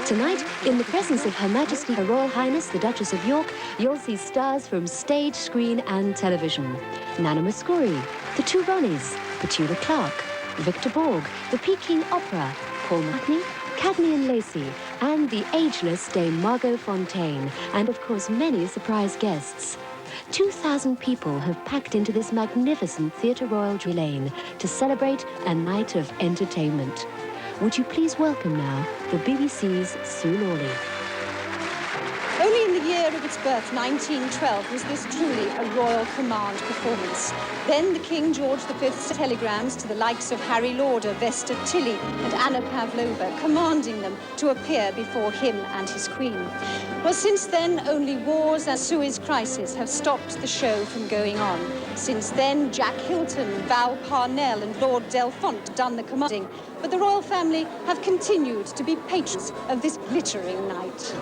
Tonight, in the presence of Her Majesty Her Royal Highness the Duchess of York, you'll see stars from stage, screen and television. Nana Mouskouri, the two Ronnies, Petula Clark, Victor Borg, the Peking Opera, Paul McCartney, Cagney and Lacey, and the ageless Dame Margot Fontaine, and of course many surprise guests. 2,000 people have packed into this magnificent Theatre Royal Drury Lane to celebrate a night of entertainment. Would you please welcome now the BBC's Sue Lawley. Only in the year of its birth, 1912, was this truly a royal command performance. Then the King George V's telegrams to the likes of Harry Lauder, Vesta Tilley and Anna Pavlova, commanding them to appear before him and his Queen. Well, since then, only wars and Suez crisis have stopped the show from going on. Since then, Jack Hilton, Val Parnell and Lord Delfont have done the commanding, but the royal family have continued to be patrons of this glittering night.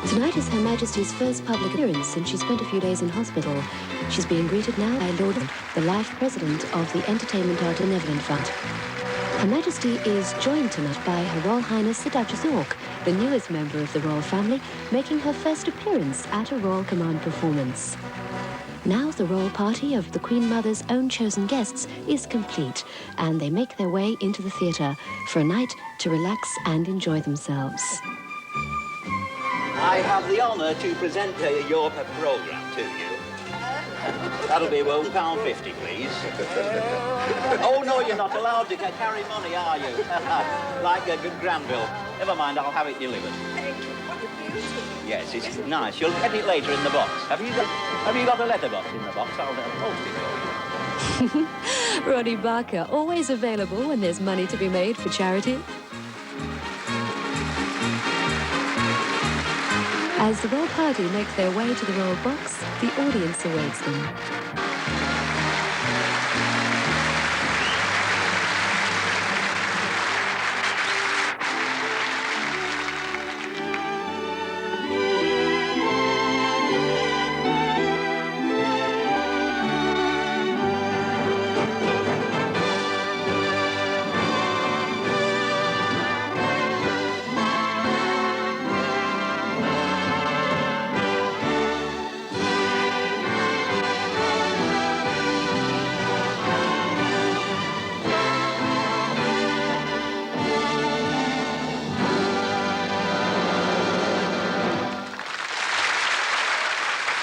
Tonight is Her Majesty's first public appearance since she spent a few days in hospital. She's being greeted now by Lord, the life president of the Entertainment Art Benevolent Fund. Her Majesty is joined tonight by Her Royal Highness the Duchess of York, the newest member of the royal family, making her first appearance at a Royal Command performance. Now the royal party of the Queen Mother's own chosen guests is complete, and they make their way into the theatre for a night to relax and enjoy themselves. I have the honour to present your programme to you. That'll be £1.50, please. Oh, no, you're not allowed to carry money, are you? Like a good Granville. Never mind, I'll have it delivered. Yes, it's nice. You'll get it later in the box. Have you got a letterbox in the box? I'll post it for you. Ronnie Barker, always available when there's money to be made for charity. As the royal party make their way to the royal box, the audience awaits them.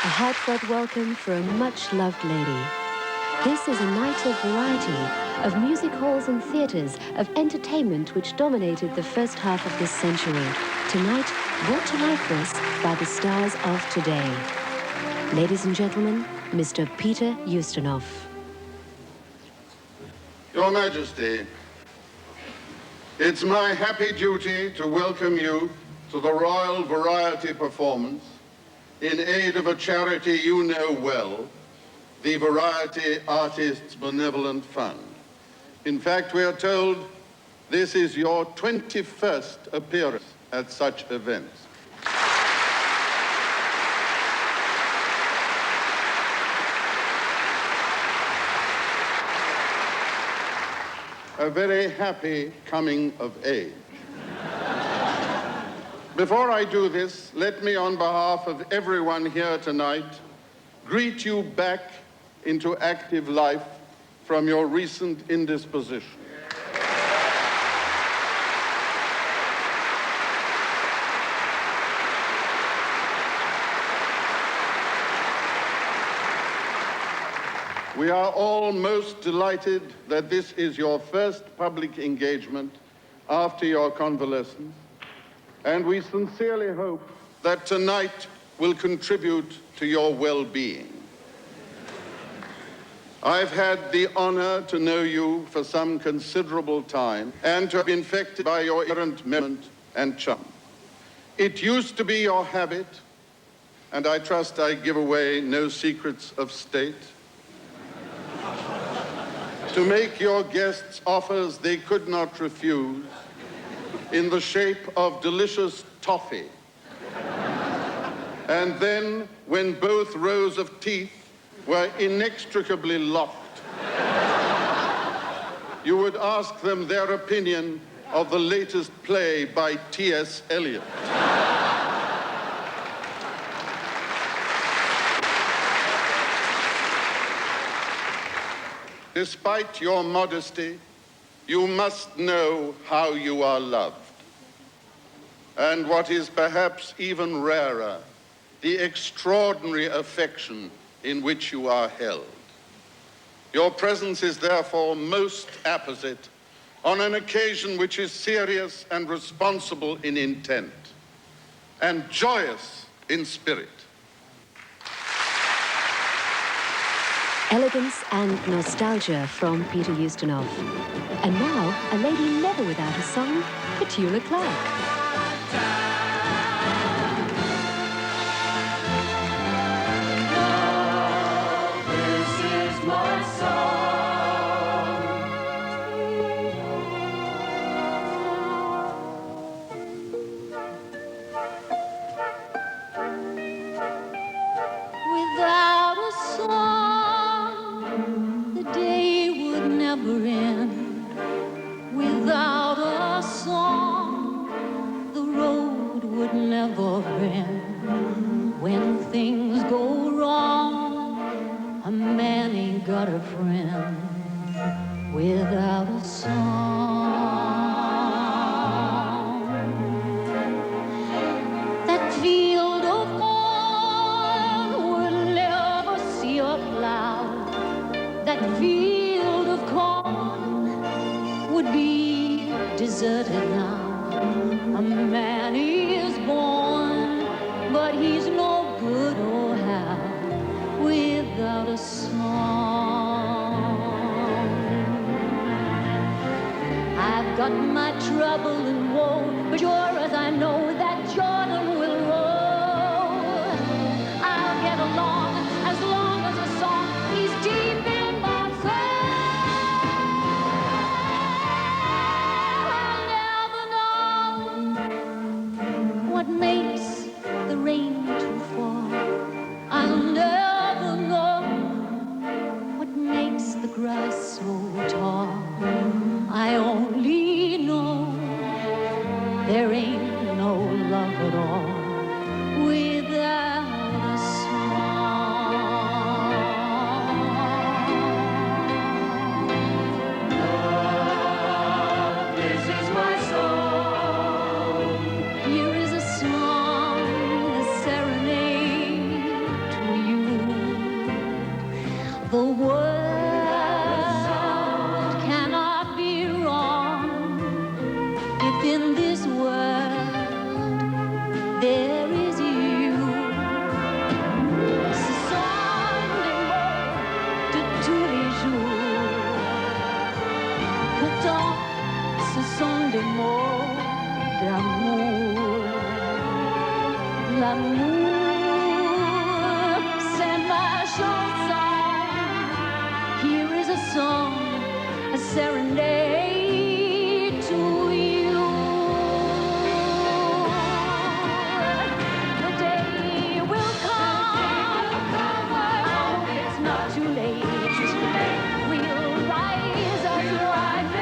A heartfelt welcome for a much-loved lady. This is a night of variety, of music halls and theatres, of entertainment which dominated the first half of this century. Tonight, brought to life for us by the stars of today. Ladies and gentlemen, Mr. Peter Ustinov. Your Majesty, it's my happy duty to welcome you to the Royal Variety Performance in aid of a charity you know well, the Variety Artists Benevolent Fund. In fact, we are told this is your 21st appearance at such events. A very happy coming of age. Before I do this, let me, on behalf of everyone here tonight, greet you back into active life from your recent indisposition. We are all most delighted that this is your first public engagement after your convalescence, and we sincerely hope that tonight will contribute to your well-being. I've had the honor to know you for some considerable time and to have been infected by your errant merriment and charm. It used to be your habit, and I trust I give away no secrets of state, to make your guests offers they could not refuse in the shape of delicious toffee. And then, when both rows of teeth were inextricably locked, you would ask them their opinion of the latest play by T.S. Eliot. Despite your modesty, you must know how you are loved. And what is perhaps even rarer, the extraordinary affection in which you are held. Your presence is therefore most apposite on an occasion which is serious and responsible in intent, and joyous in spirit. Elegance and nostalgia from Peter Ustinov. And now, a lady never without a song, Petula Clark. When things go wrong, a man ain't got a friend without a song. That field of corn will never see a plow. That field of corn would be deserted now. A man is born, but he's no good or how without a song. I've got my trouble and woe, but sure as I know that Jordan will roll, I'll get along as long as a song is deep in my soul. What makes the rain to fall? I'll never know what makes the grass so tall. I only know there ain't no love at all without a song. Love, this is my song. Here is a song, a serenade to you. The world cannot be wrong if in this world there is you. Ce sont des mots de tous les jours. Pourtant, ce sont des mots d'amour. L'amour, c'est ma chanson. Here is a song, a serenade to you. The day will come, I hope it's not too late. We'll rise as life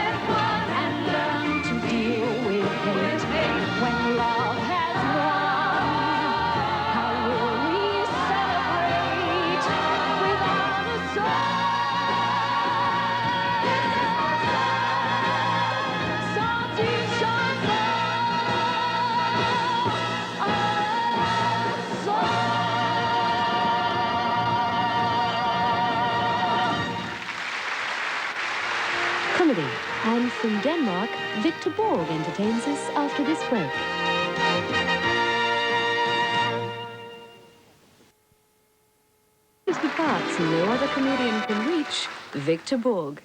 and learn to deal with hate. When love has won, how will we celebrate without a song? Cyd Charisse, a song. Comedy. And from Denmark, Victor Borg entertains us after this break. The parts no other comedian can reach, Victor Borg.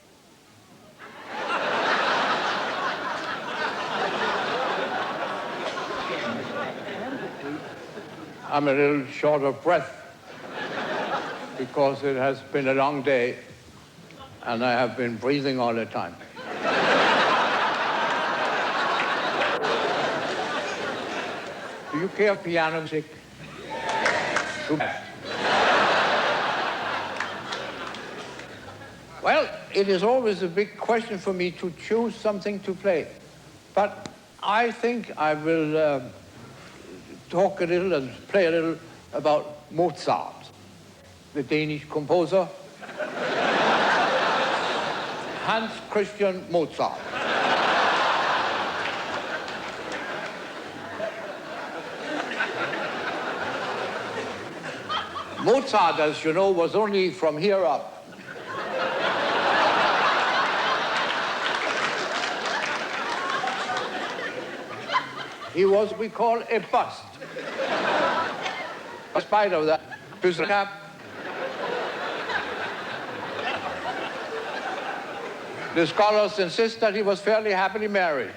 I'm a little short of breath because it has been a long day and I have been breathing all the time. Do you care piano music? Too bad. Well, it is always a big question for me to choose something to play. But I think I will talk a little and play a little about Mozart, the Danish composer, Hans Christian Mozart. Mozart, as you know, was only from here up. He was, we call, a bust. In spite of that, cap. The scholars insist that he was fairly happily married.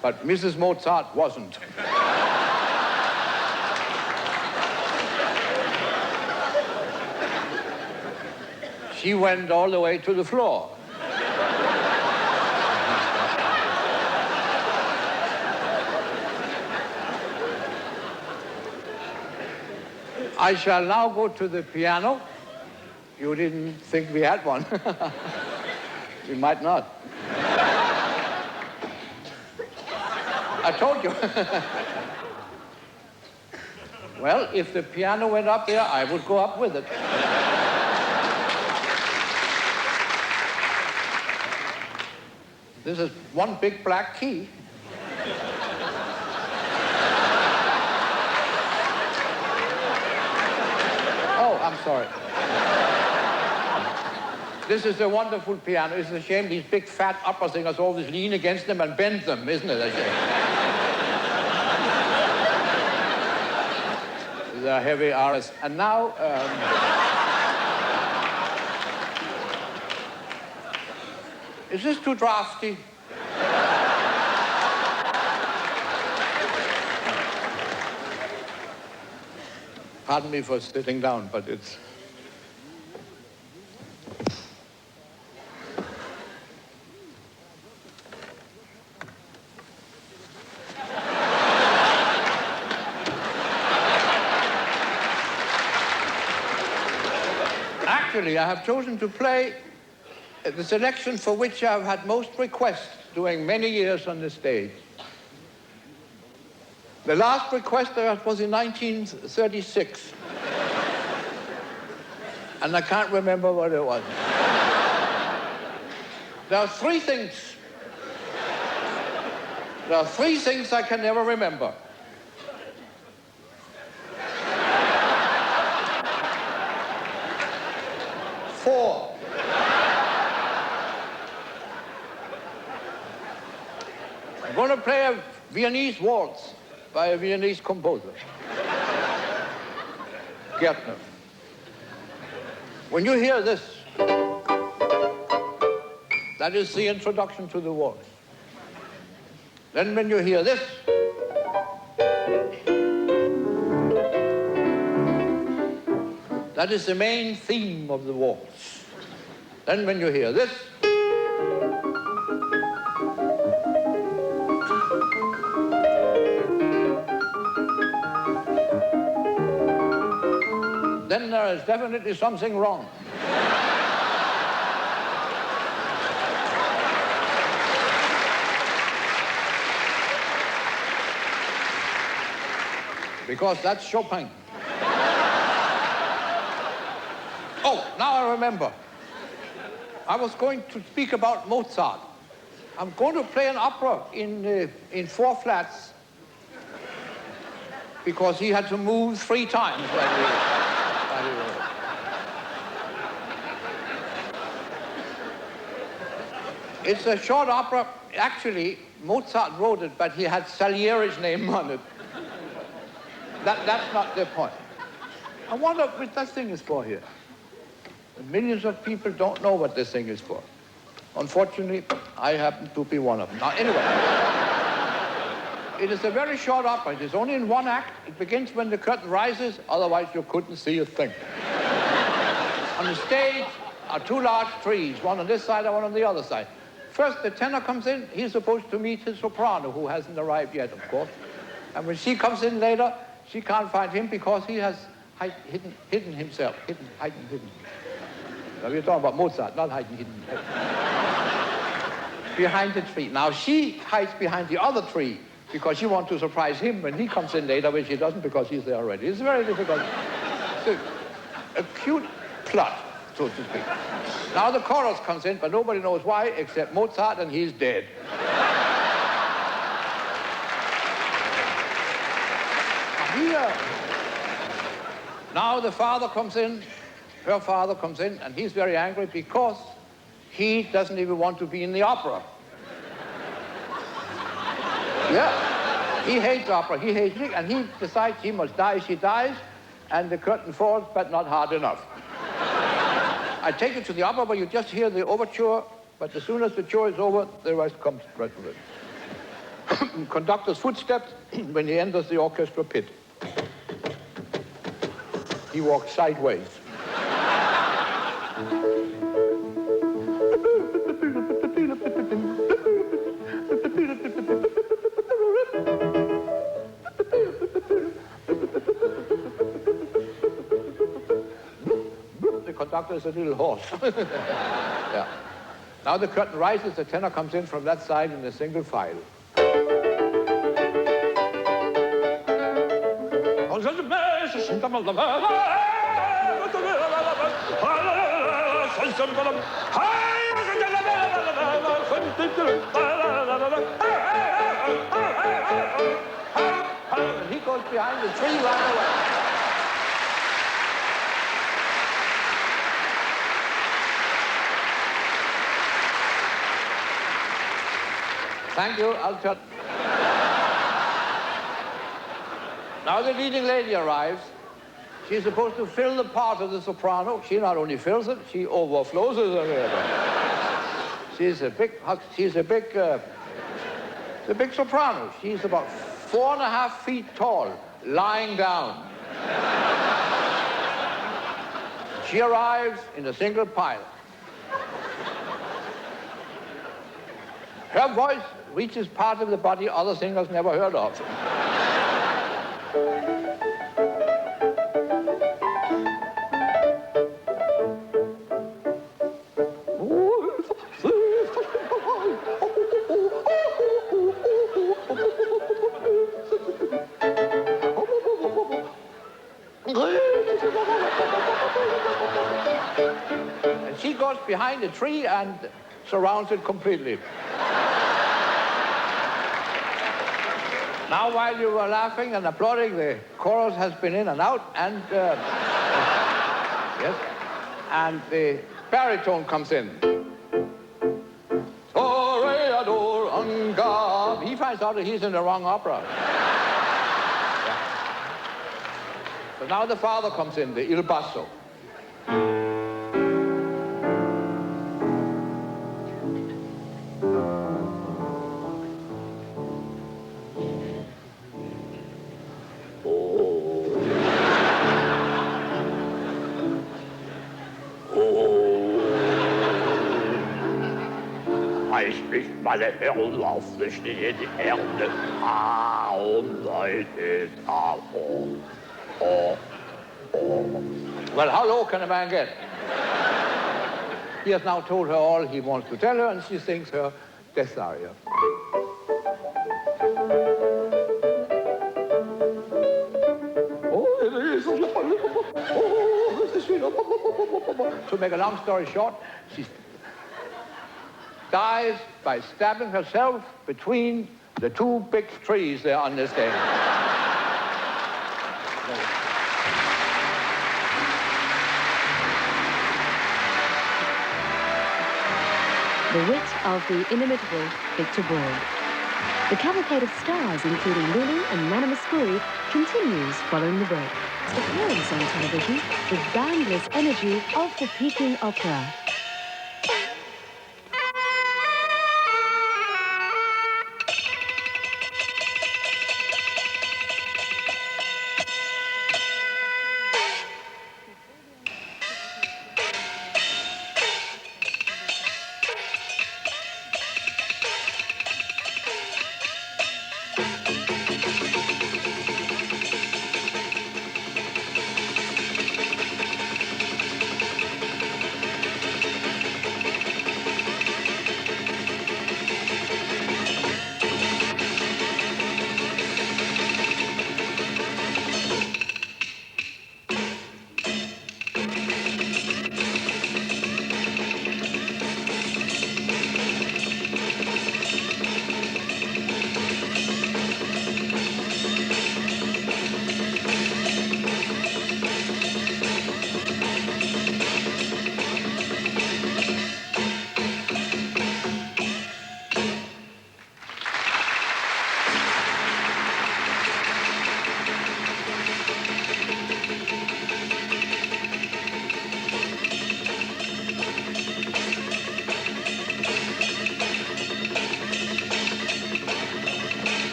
But Mrs. Mozart wasn't. She went all the way to the floor. I shall now go to the piano. You didn't think we had one. We might not. I told you. Well, if the piano went up there, I would go up with it. This is one big black key. Oh, I'm sorry. This is a wonderful piano. It's a shame these big fat opera singers always lean against them and bend them, isn't it a shame? The heavy RS. And now, is this too drafty? Pardon me for sitting down, but it's... Actually, I have chosen to play the selection for which I've had most requests during many years on the stage. The last request was in 1936. And I can't remember what it was. There are three things. There are three things I can never remember. Four. I'm going to play a Viennese waltz by a Viennese composer, Gärtner. When you hear this, that is the introduction to the waltz. Then when you hear this, that is the main theme of the waltz. Then when you hear this, then there is definitely something wrong. Because that's Chopin. Oh, now I remember. I was going to speak about Mozart. I'm going to play an opera in four flats because he had to move 3 times. It's a short opera. Actually, Mozart wrote it, but he had Salieri's name on it. That's not the point. I wonder what that thing is for here. Millions of people don't know what this thing is for. Unfortunately, I happen to be one of them. Now, anyway, it is a very short opera. It is only in 1 act. It begins when the curtain rises, otherwise you couldn't see a thing. On the stage are 2 large trees, one on this side and one on the other side. First, the tenor comes in. He's supposed to meet his soprano, who hasn't arrived yet, of course. And when she comes in later, she can't find him because he has hidden himself. Hidden. Now, we're talking about Mozart, not hidden. behind the tree. Now, she hides behind the other tree because she wants to surprise him when he comes in later, which he doesn't because he's there already. It's very difficult. It's a cute plot, so to speak. Now the chorus comes in, but nobody knows why except Mozart, and he's dead. Now the father comes in, her father comes in, and he's very angry because he doesn't even want to be in the opera. Yeah, he hates opera, he hates it, and he decides he must die, she dies, and the curtain falls, but not hard enough. I take it to the opera where you just hear the overture, but as soon as the tour is over, the rest comes right with it. Conductor's footsteps when he enters the orchestra pit. He walks sideways. The conductor is a little hoarse. Yeah. Now the curtain rises, the tenor comes in from that side in a single file. And he goes behind the tree right away. Thank you, I'll shut. Now the leading lady arrives. She's supposed to fill the part of the soprano. She not only fills it, she overflows it. She's a big soprano. She's about 4.5 feet tall, lying down. She arrives in a single pile. Her voice reaches part of the body other singers never heard of. And she goes behind the tree and surrounds it completely. Now, while you were laughing and applauding, the chorus has been in and out, and yes, and the baritone comes in. He finds out that he's in the wrong opera. Yeah. So now the father comes in, the il basso. Meine Herren, aufstehen, die Erde, und Leute, Well, how low can a man get? He has now told her all he wants to tell her, and she sings her death aria. To make a long story short, she dies by stabbing herself between the two big trees there on the stage. The wit of the inimitable Victor Borg. The cavalcade of stars, including Lulu and Mouskouri, continues following the break. The appearance on television, the boundless energy of the Peking Opera.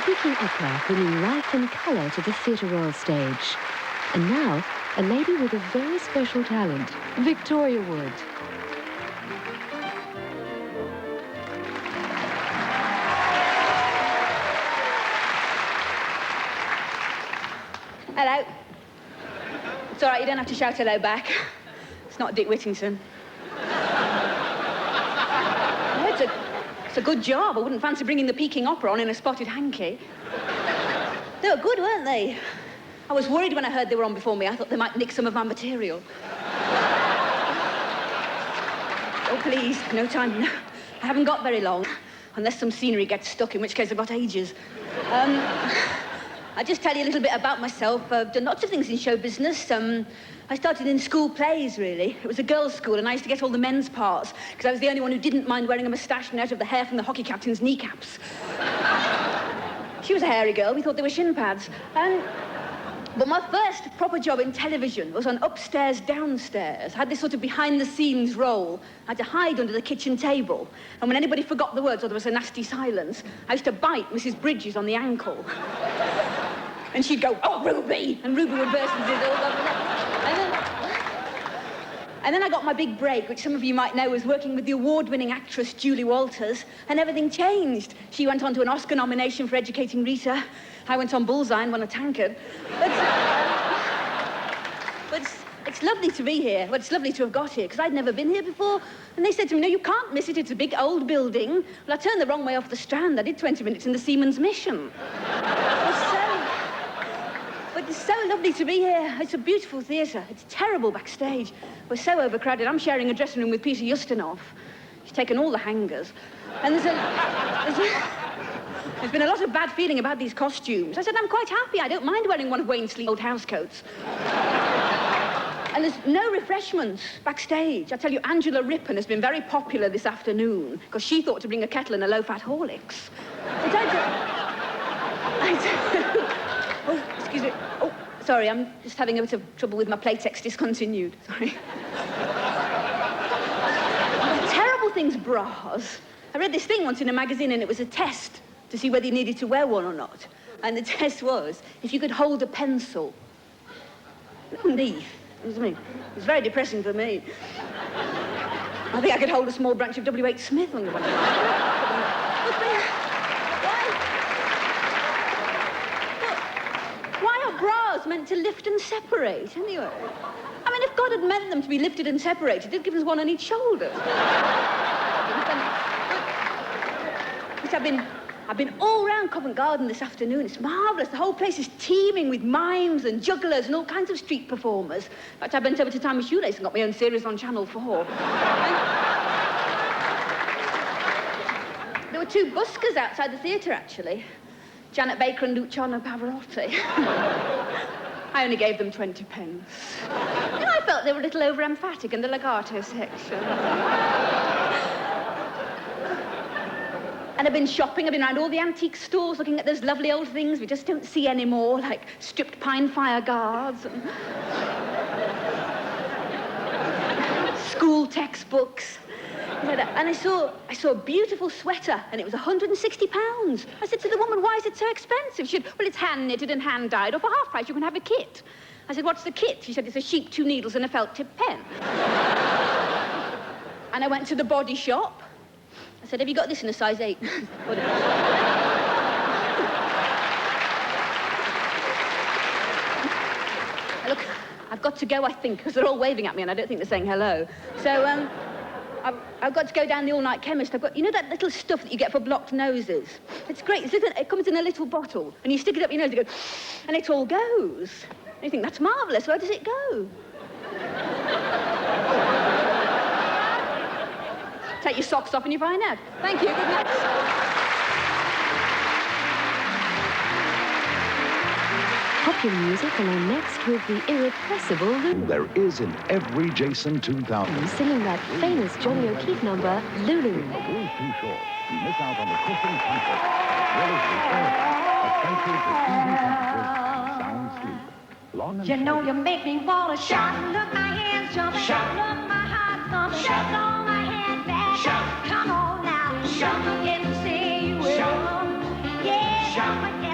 Peking Opera, bringing life and colour to the Theatre Royal stage. And now, a lady with a very special talent, Victoria Wood. Hello. It's all right, you don't have to shout hello back. It's not Dick Whittington. No, it's a good job. I wouldn't fancy bringing the Peking Opera on in a spotted hanky. They were good, weren't they? I was worried when I heard they were on before me. I thought they might nick some of my material. Oh, please, no time. No. I haven't got very long, unless some scenery gets stuck, in which case I've got ages. I'll just tell you a little bit about myself. I've done lots of things in show business. I started in school plays, really. It was a girls' school, and I used to get all the men's parts, because I was the only one who didn't mind wearing a moustache and out of the hair from the hockey captain's kneecaps. She was a hairy girl. We thought they were shin pads. But my first proper job in television was on Upstairs, Downstairs. I had this sort of behind-the-scenes role. I had to hide under the kitchen table. And when anybody forgot the words or there was a nasty silence, I used to bite Mrs. Bridges on the ankle. And she'd go, "Oh, Ruby!" And Ruby would burst into and then I got my big break, which some of you might know was working with the award-winning actress Julie Walters, and everything changed. She went on to an Oscar nomination for Educating Rita. I went on Bullseye and won a tankard. But it's lovely to be here. Well, it's lovely to have got here, because I'd never been here before. And they said to me, "No, you can't miss it. It's a big old building." Well, I turned the wrong way off the Strand. I did 20 minutes in the Seaman's Mission. But it's so lovely to be here. It's a beautiful theatre. It's terrible backstage. We're so overcrowded. I'm sharing a dressing room with Peter Ustinov. He's taken all the hangers. And there's been a lot of bad feeling about these costumes. I said, I'm quite happy. I don't mind wearing one of Wainsley's old housecoats. And there's no refreshments backstage. I tell you, Angela Rippon has been very popular this afternoon because she thought to bring a kettle and a low-fat Horlicks. Oh, excuse me. Oh, sorry, I'm just having a bit of trouble with my Playtex discontinued. Sorry. Terrible things, bras. I read this thing once in a magazine, and it was a test to see whether you needed to wear one or not. And the test was, if you could hold a pencil underneath. It was very depressing for me. I think I could hold a small branch of W.H. Smith under one. Why are bras meant to lift and separate, anyway? I mean, if God had meant them to be lifted and separated, he'd give us one on each shoulder. But I've been all round Covent Garden this afternoon. It's marvellous. The whole place is teeming with mimes and jugglers and all kinds of street performers. In fact, I bent over to tie my shoelace and got my own series on Channel 4. There were two buskers outside the theatre, actually. Janet Baker and Luciano Pavarotti. I only gave them 20 pence. And I felt they were a little over-emphatic in the legato section. And I've been shopping. I've been around all the antique stores looking at those lovely old things we just don't see anymore, like stripped pine fire guards and school textbooks. And I saw a beautiful sweater, and it was £160. I said to the woman, "Why is it so expensive?" She said, "Well, it's hand-knitted and hand-dyed, or for half price you can have a kit." I said, "What's the kit?" She said, "It's a sheep, 2 needles, and a felt-tip pen." And I went to the body shop. I said, "Have you got this in a size 8? Look, I've got to go, I think, because they're all waving at me, and I don't think they're saying hello. So, I've got to go down the all-night chemist. I've got, you know that little stuff that you get for blocked noses? It's great. It comes in a little bottle, and you stick it up your nose, and you go, and it all goes. And you think, that's marvellous. Where does it go? Take your socks off and you find out. Thank you. Good night. Popular music along next with the irrepressible Lulu. There is in every Jason 2000. Singing that famous Johnny O'Keefe number, Lulu. The ball's too short. You miss out on the cushion comfort, as well as the air, essential for easy temperatures and sound sleep. Long and You know steady. you make me wanna shout. Look, my hands jumping. Shout. Look, my heart's thumping. Shout. On my head back. Shout. Come on now. Shout. Get to see you will. Yeah. Shout.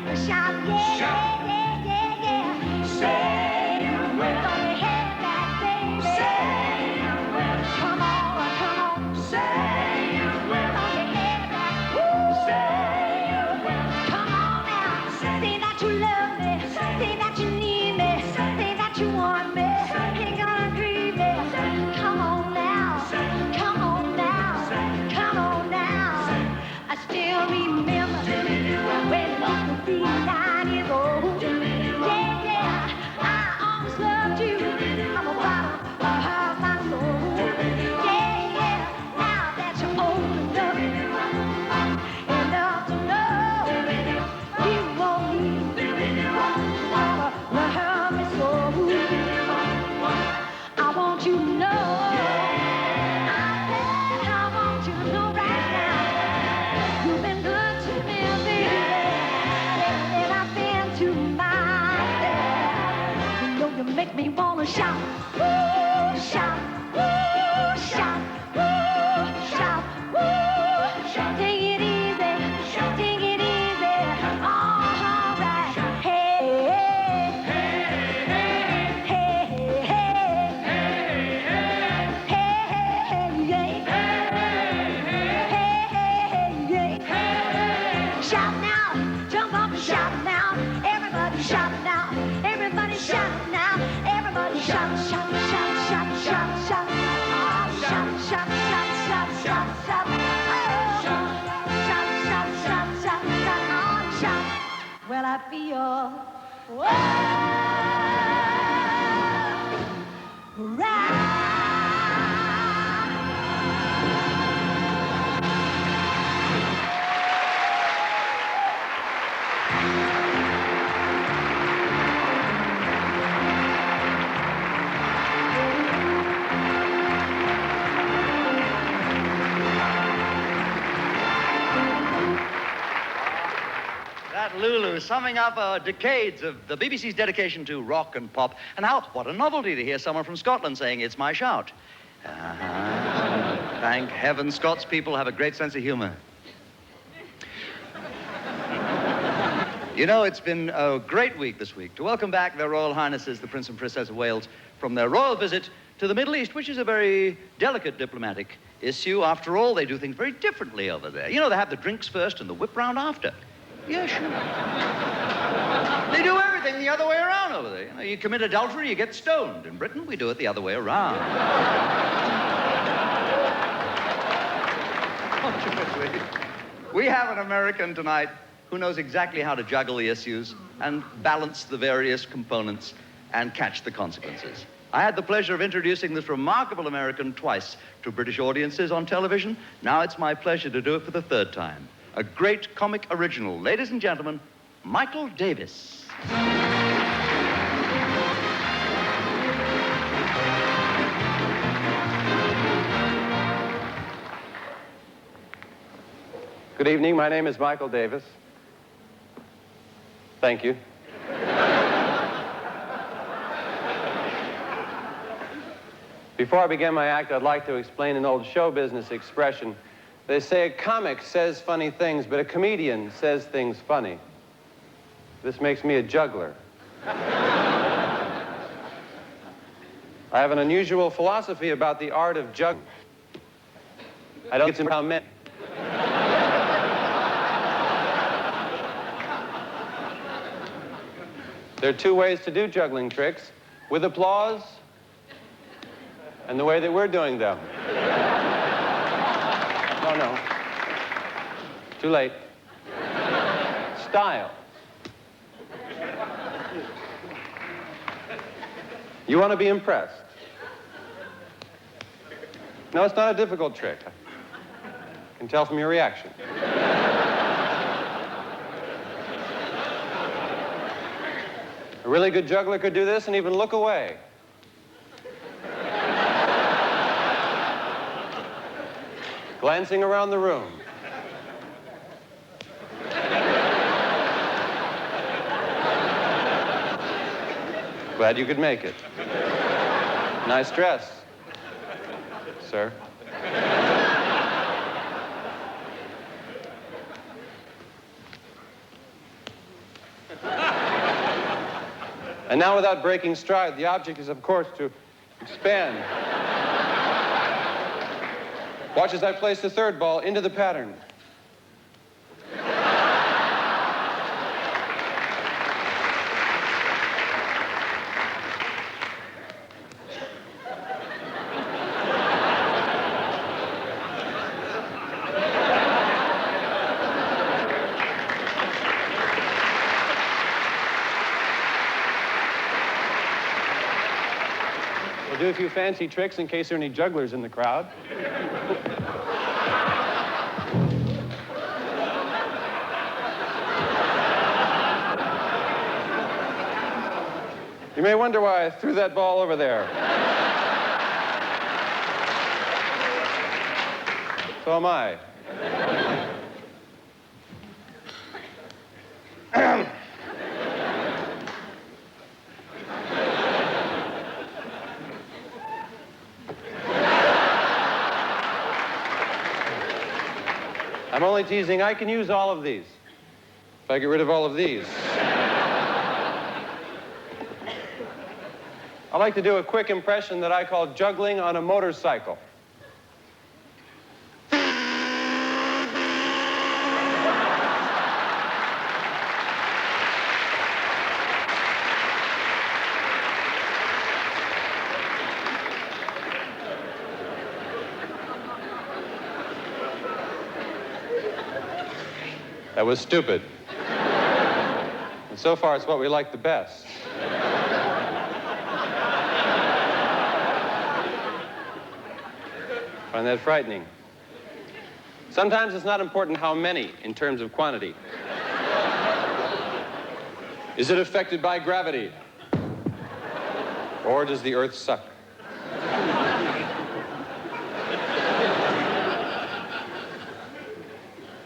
make me wanna shout, woo, shout, woo, shout, woo, shout, woo, shout. Take it easy, take it easy, all right. Hey, hey, hey, hey, hey, hey, hey, hey, yeah. Shout now, jump up and shout now. Everybody shout now, everybody shout now. Everybody shout, shout, shout, shout, shout, shout. Oh, shout, shout, shout, shout, shout, shout. Oh, shout, shout, shout, shout, shout. Oh, shout. Well, I feel, right. That Lulu summing up decades of the BBC's dedication to rock and pop. And how, what a novelty to hear someone from Scotland saying, "It's my shout." Thank heaven Scots people have a great sense of humor. You know, it's been a great week this week to welcome back Their Royal Highnesses, the Prince and Princess of Wales, from their royal visit to the Middle East, which is a very delicate diplomatic issue. After all, they do things very differently over there. You know, they have the drinks first and the whip round after. Yeah, sure. They do everything the other way around over there. You know, you commit adultery, you get stoned. In Britain, we do it the other way around. Fortunately, we have an American tonight who knows exactly how to juggle the issues and balance the various components and catch the consequences. I had the pleasure of introducing this remarkable American twice to British audiences on television. Now it's my pleasure to do it for the third time. A great comic original. Ladies and gentlemen, Michael Davis. Good evening. My name is Michael Davis. Thank you. Before I begin my act, I'd like to explain an old show business expression. They say a comic says funny things, but a comedian says things funny. This makes me a juggler. I have an unusual philosophy about the art of juggling. I don't get to how men. There are two ways to do juggling tricks: with applause and the way that we're doing them. No. Too late. Style. You want to be impressed. No, it's not a difficult trick. I can tell from your reaction. A really good juggler could do this and even look away. Glancing around the room. Glad you could make it. Nice dress, sir. And now, without breaking stride, the object is, of course, to expand. Watch as I place the third ball into the pattern. We'll do a few fancy tricks in case there are any jugglers in the crowd. You may wonder why I threw that ball over there. So am I. I'm only teasing. I can use all of these. If I get rid of all of these. I like to do a quick impression that I call juggling on a motorcycle. That was stupid. And so far, it's what we like the best. Find that frightening. Sometimes it's not important how many in terms of quantity. Is it affected by gravity? Or does the Earth suck?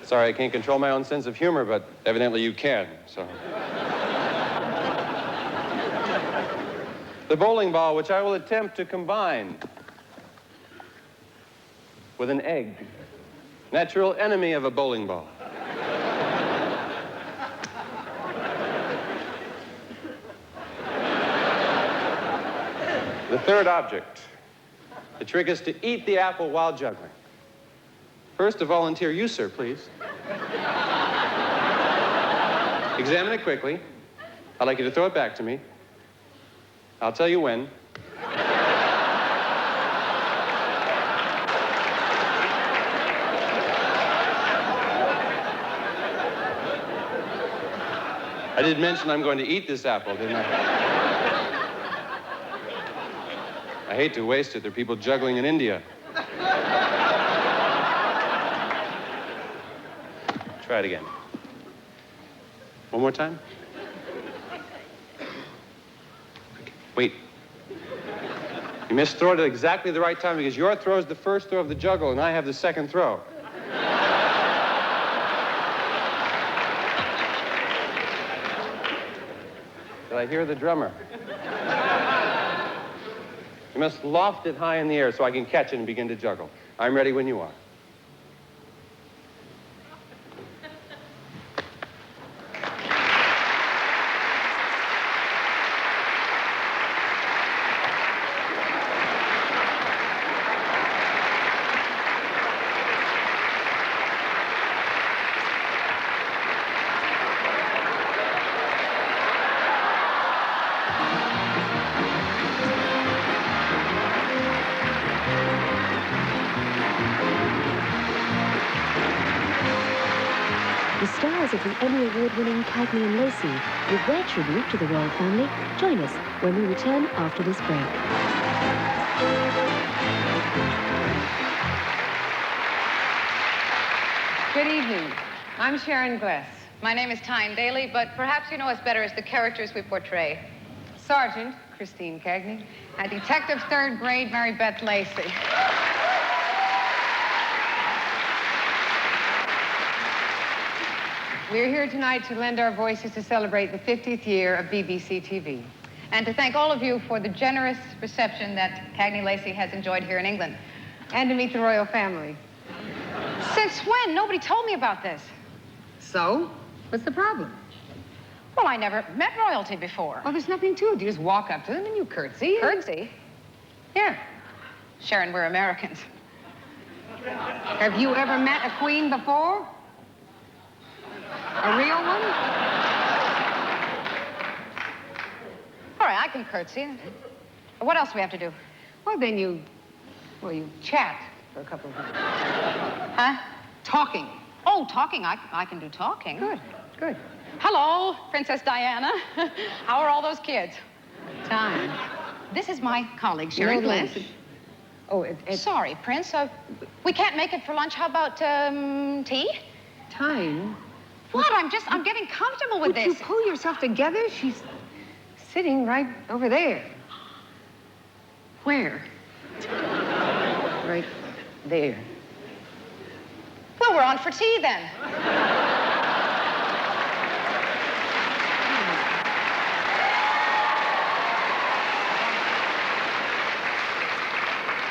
Sorry, I can't control my own sense of humor, but evidently you can, so. The bowling ball, which I will attempt to combine with an egg, natural enemy of a bowling ball. The third object. The trick is to eat the apple while juggling. First, a volunteer, you, sir, please. Examine it quickly. I'd like you to throw it back to me. I'll tell you when. I did mention I'm going to eat this apple, didn't I? I hate to waste it. There are people juggling in India. Try it again. One more time. Wait. You must throw it at exactly the right time because your throw is the first throw of the juggle and I have the second throw. Did I hear the drummer? You must loft it high in the air so I can catch it and begin to juggle. I'm ready when you are. The stars of the Emmy Award-winning Cagney and Lacey, with their tribute to the royal family, join us when we return after this break. Good evening. I'm Sharon Gless. My name is Tyne Daly, but perhaps you know us better as the characters we portray. Sergeant Christine Cagney. And Detective Third Grade Mary Beth Lacey. We're here tonight to lend our voices to celebrate the 50th year of BBC TV. And to thank all of you for the generous reception that Cagney Lacey has enjoyed here in England. And to meet the royal family. Since when? Nobody told me about this. So, what's the problem? Well, I never met royalty before. Well, there's nothing to it. You just walk up to them and you curtsy. Curtsy? Yeah. Sharon, we're Americans. Have you ever met a queen before? A real one? All right, I can curtsy. What else do we have to do? Well, then you chat for a couple of minutes. Huh? Talking. Oh, talking. I can do talking. Good, good. Hello, Princess Diana. How are all those kids? Time. This is my colleague, Sharon Gless. Oh, Sorry, Prince. We can't make it for lunch. How about, tea? Time? What? I'm getting comfortable with this. Would you pull yourself together? She's sitting right over there. Where? Right there. Well, we're on for tea, then.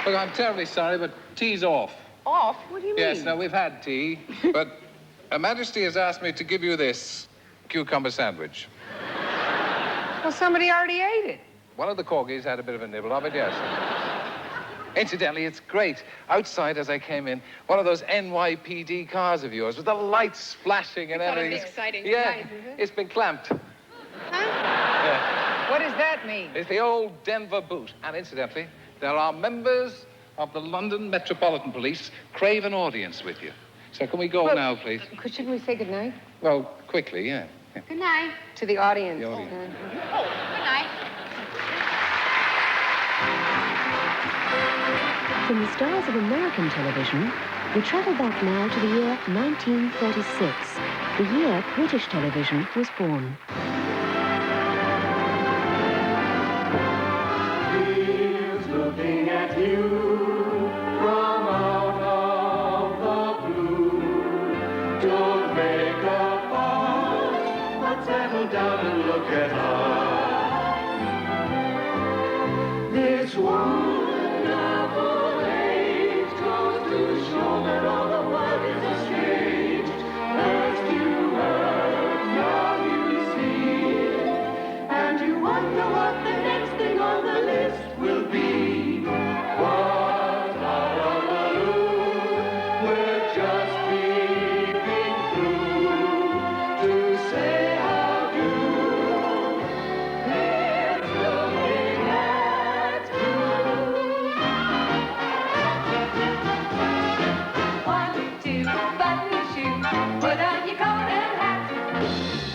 Look, I'm terribly sorry, but tea's off. Off? What do you mean? Yes, no, we've had tea, but Her Majesty has asked me to give you this cucumber sandwich. Well, somebody already ate it. One of the corgis had a bit of a nibble of it, yes. Incidentally, it's great. Outside, as I came in, one of those NYPD cars of yours with the lights flashing and everything. That'll be exciting Yeah, tonight, is it? it's been clamped. Huh? Yeah. What does that mean? It's the old Denver boot. And incidentally, there are members of the London Metropolitan Police crave an audience with you. So can we go now, please? Shouldn't we say goodnight? Well, quickly, yeah. Good night. To the audience. The audience. Oh, good night. From the stars of American television, we travel back now to the year 1936, the year British television was born. Here's looking at you from out of the blue. Don't make a fuss, but settle down and look at us. This wonderful age goes to show that all the world is estranged. First you heard, now you see, and you wonder what the next thing on the list will be. What out of the blue, we're just peeping through to say how do. Here's looking at you. 1, 2, button your shoe, put on your coat and hat.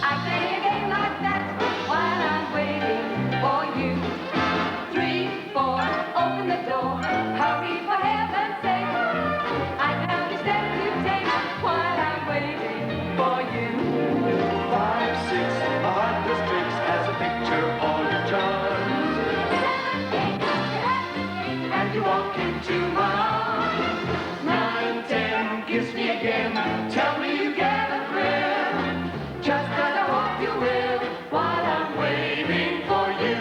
I play a game like that while I'm waiting for you. 3, 4, open the door, hurry for heaven's sake. I have a step to take while I'm waiting for you. 5, 6, a heart just drinks as a picture on your charms. 7, 8, and you walk into my arms. 9, 10, kiss me again, tell me you get a thrill. Just as I hope you will, while I'm waiting for you.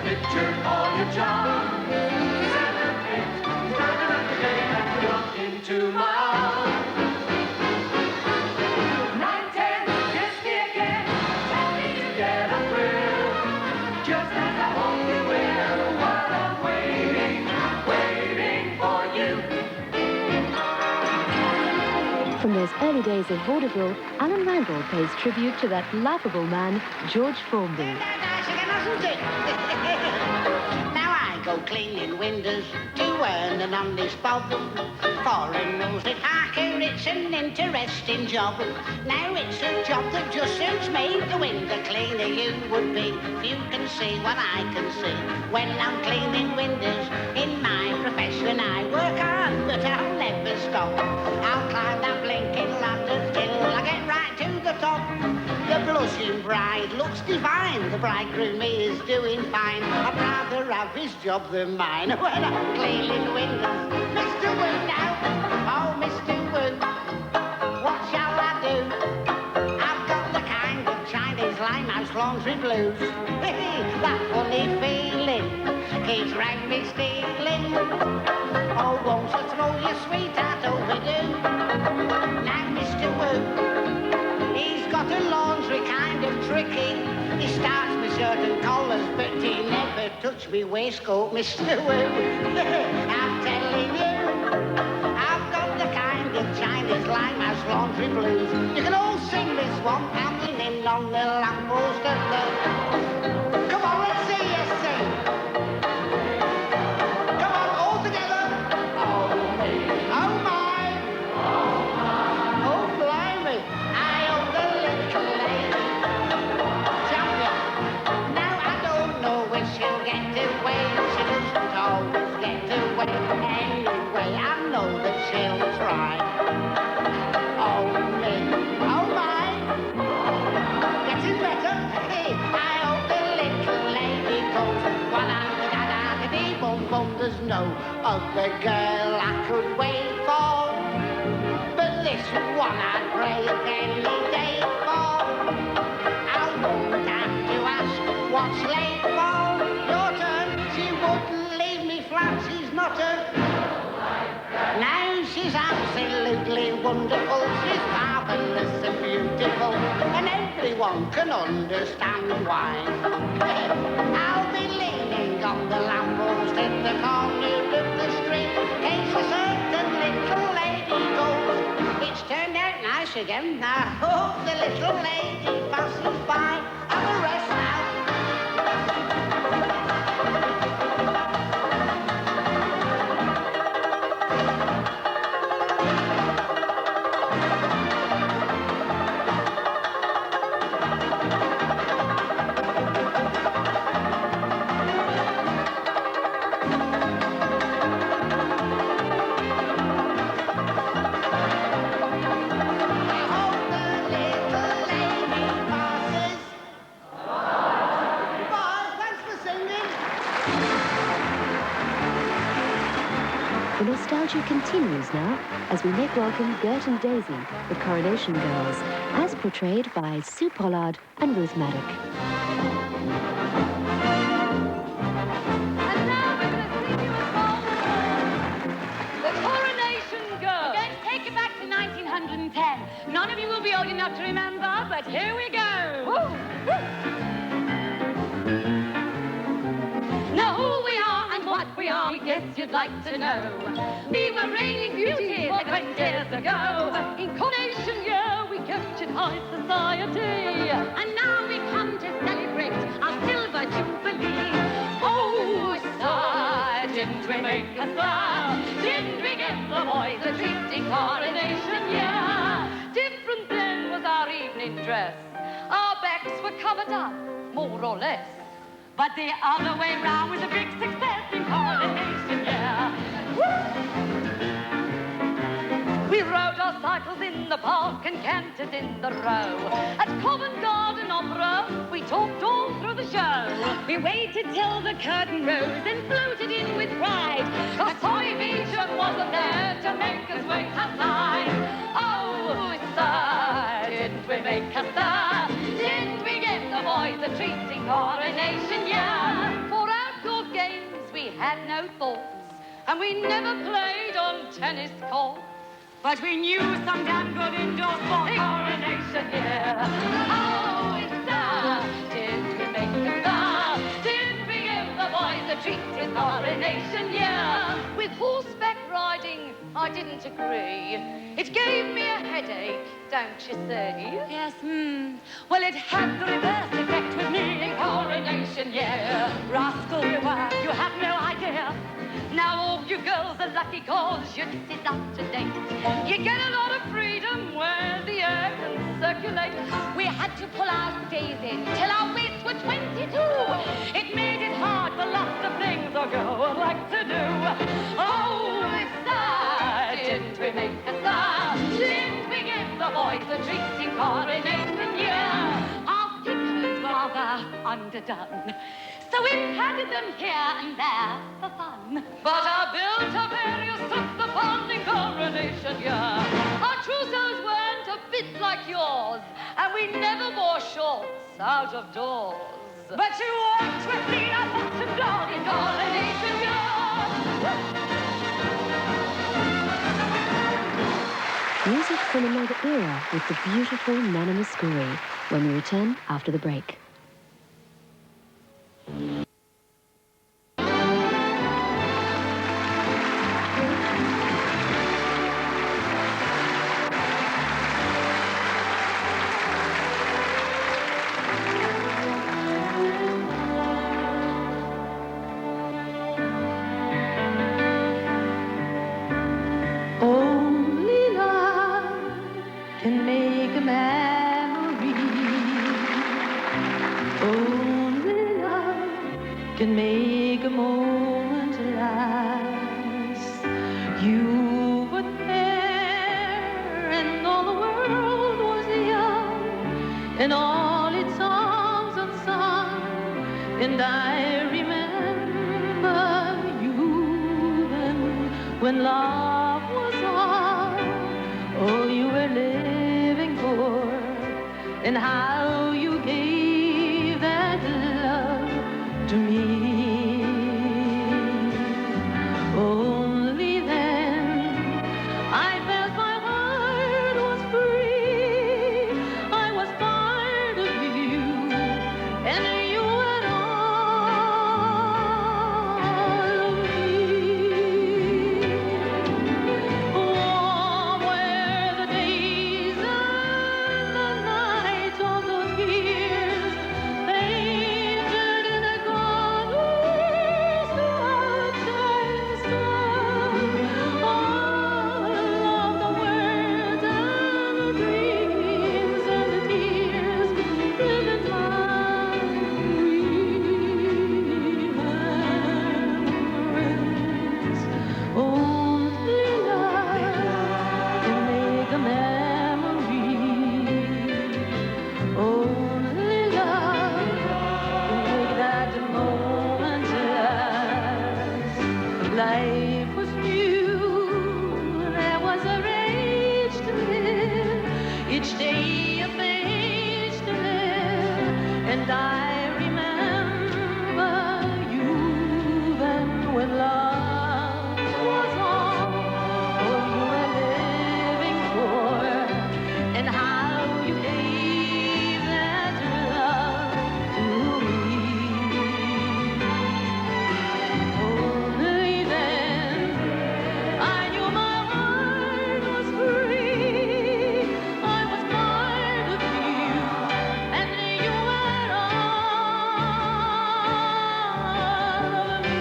Picture all your charm. 7, 8, starting up the day and you walk into my arms. 9, 10, kiss me again, tell me you get a thrill. Just as I hope you will, while I'm waiting for you. From those early days of vaudeville, Alan Randall pays tribute to that laughable man, George Formby. Now I go cleaning windows to earn an honest bob. Foreign knows that I hear it's an interesting job. Now it's a job that just suits me. The window cleaner you would be if you can see what I can see. When I'm cleaning windows in my profession I work hard, but I'll never stop. I'll climb that blinking ladder till I get right to the top. The blushing bride looks divine. The bridegroom is doing fine. I'd rather have his job than mine when I'm cleaning windows. Mr. Wood now, oh Mr. Wood, what shall I do? I've got the kind of Chinese limehouse laundry blues. That funny feeling keeps rang me stealing. Oh, won't you throw your sweetheart overdue? Now Mr. Wood, he's got a laundry kind of tricky. He starts me shirt and collars, but he never touched me waistcoat, Mr. Wu. I'm telling you, I've got the kind of Chinese limehouse laundry blues. You can all sing this one, I'm leaning on the lamppost of the... Come on, let's see you sing. Come on, all together. Oh, me. Oh, my. Oh, my. Oh, blimey. I own the little lady. Champion. Now I don't know when she'll get away. She doesn't always get away. Anyway, I know that she'll try. Oh, me. Oh, my. Getting was the girl I could wait for, but this one I'd break any day for. I won't have to ask what's late for. Your turn, she wouldn't leave me flat, she's not a... Now she's absolutely wonderful, she's marvelous and beautiful, and everyone can understand why. I'll be leaning on the lamppost in the corner of the street, in case a certain little lady goes. It's turned out nice again, I hope the little lady passes by. Have a rest now. The nostalgia continues now as we make welcome Gert and Daisy, the Coronation Girls, as portrayed by Sue Pollard and Ruth MADOC. And now we're going to sing you a song. The Coronation Girls. We're going to take it back to 1910. None of you will be old enough to remember, but here we go. Woo. Now who we are and what we are, we guess you'd like to know. We were reigning beauties 20 years ago. In Coronation Year, we captured high society. And now we come to celebrate our silver jubilee. Oh, star, didn't we make a star? Didn't we get the boys a treat in Coronation Year? Different then was our evening dress. Our backs were covered up, more or less. But the other way round was a big success in Coronation Year. Woo! We rode our cycles in the park and cantered in the row. At Covent Garden Opera, we talked all through the show. We waited till the curtain rose and floated in with pride. The toy vision wasn't there to make us wait outside. Oh, sir, didn't we make a star? Didn't we get the boys a treat in Coronation Year? For outdoor games we had no thoughts, and we never played on tennis courts. But we knew some damn good indoor sport in Coronation Year. Oh, star, didn't we make a star? Didn't we give the boys a treat in Coronation Year? With horseback riding, I didn't agree. It gave me a headache, don't you see? Yes, well, it had the reverse effect with me in Coronation Year. Rascal we were, you have no idea. Now all you girls are lucky cause your dress is up to date. You get a lot of freedom where the air can circulate. We had to pull our stays in till our waists were 22. It made it hard for lots of things a girl would like to do. Oh, star, didn't we make a star? Didn't we give the boys a treat in Coronation Year? Our pickles were rather underdone, so we patted them here and there for fun. But our built-up-areas took the fun in Coronation Year. Our trousseaux weren't a bit like yours, and we never wore shorts out of doors. But you walked with me, I bottom dog in Coronation Year. Music from another era with the beautiful Nana Mouskouri when we return after the break. Only love can make a memory. Only love can make a moment last. You were there and all the world was young and all its songs unsung. And I remember you and when love was all you were living for, and how you gave that love to me. Only then I felt my heart was free. I was part of you, and you were all of me. Warm were the days and the nights of those years, painted in a colors to outshine the sun. All of the words and the dreams and the tears live in my remembrance. Only love can make a memory. Only love can make that moment last. Life was new, there was a rage to live, each day a page to live, and I remember you then when love was all you were living for, and how you gave that love to me. Only then I knew my heart was free. I was part of you, and you were all of me.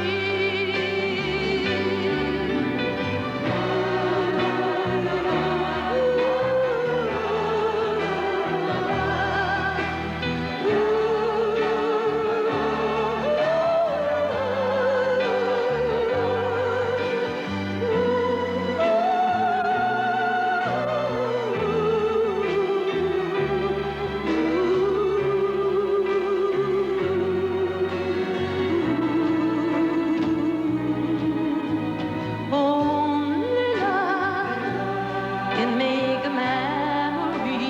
Only love can make a memory.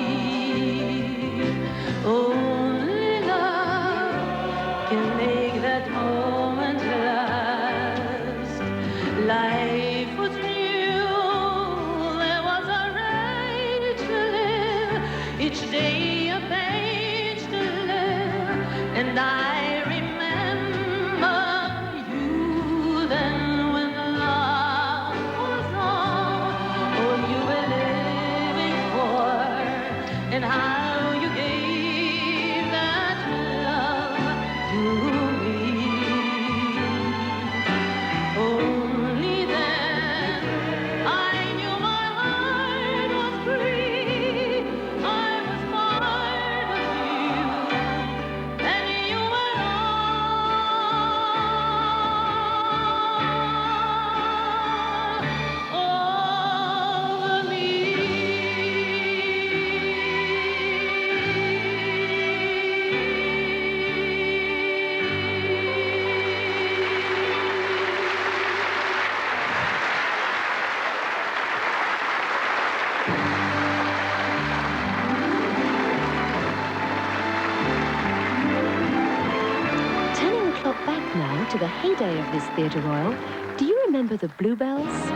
Only love can make that moment last. Life was new, there was a rage to live, each day a page to live, and I remember you then when love was all you were living for, and how you gave that love to me. Only then I knew my heart was free. I was part of you, and you were all of me. Turning the clock back now to the heyday of this Theatre Royal, do you remember the Bluebells?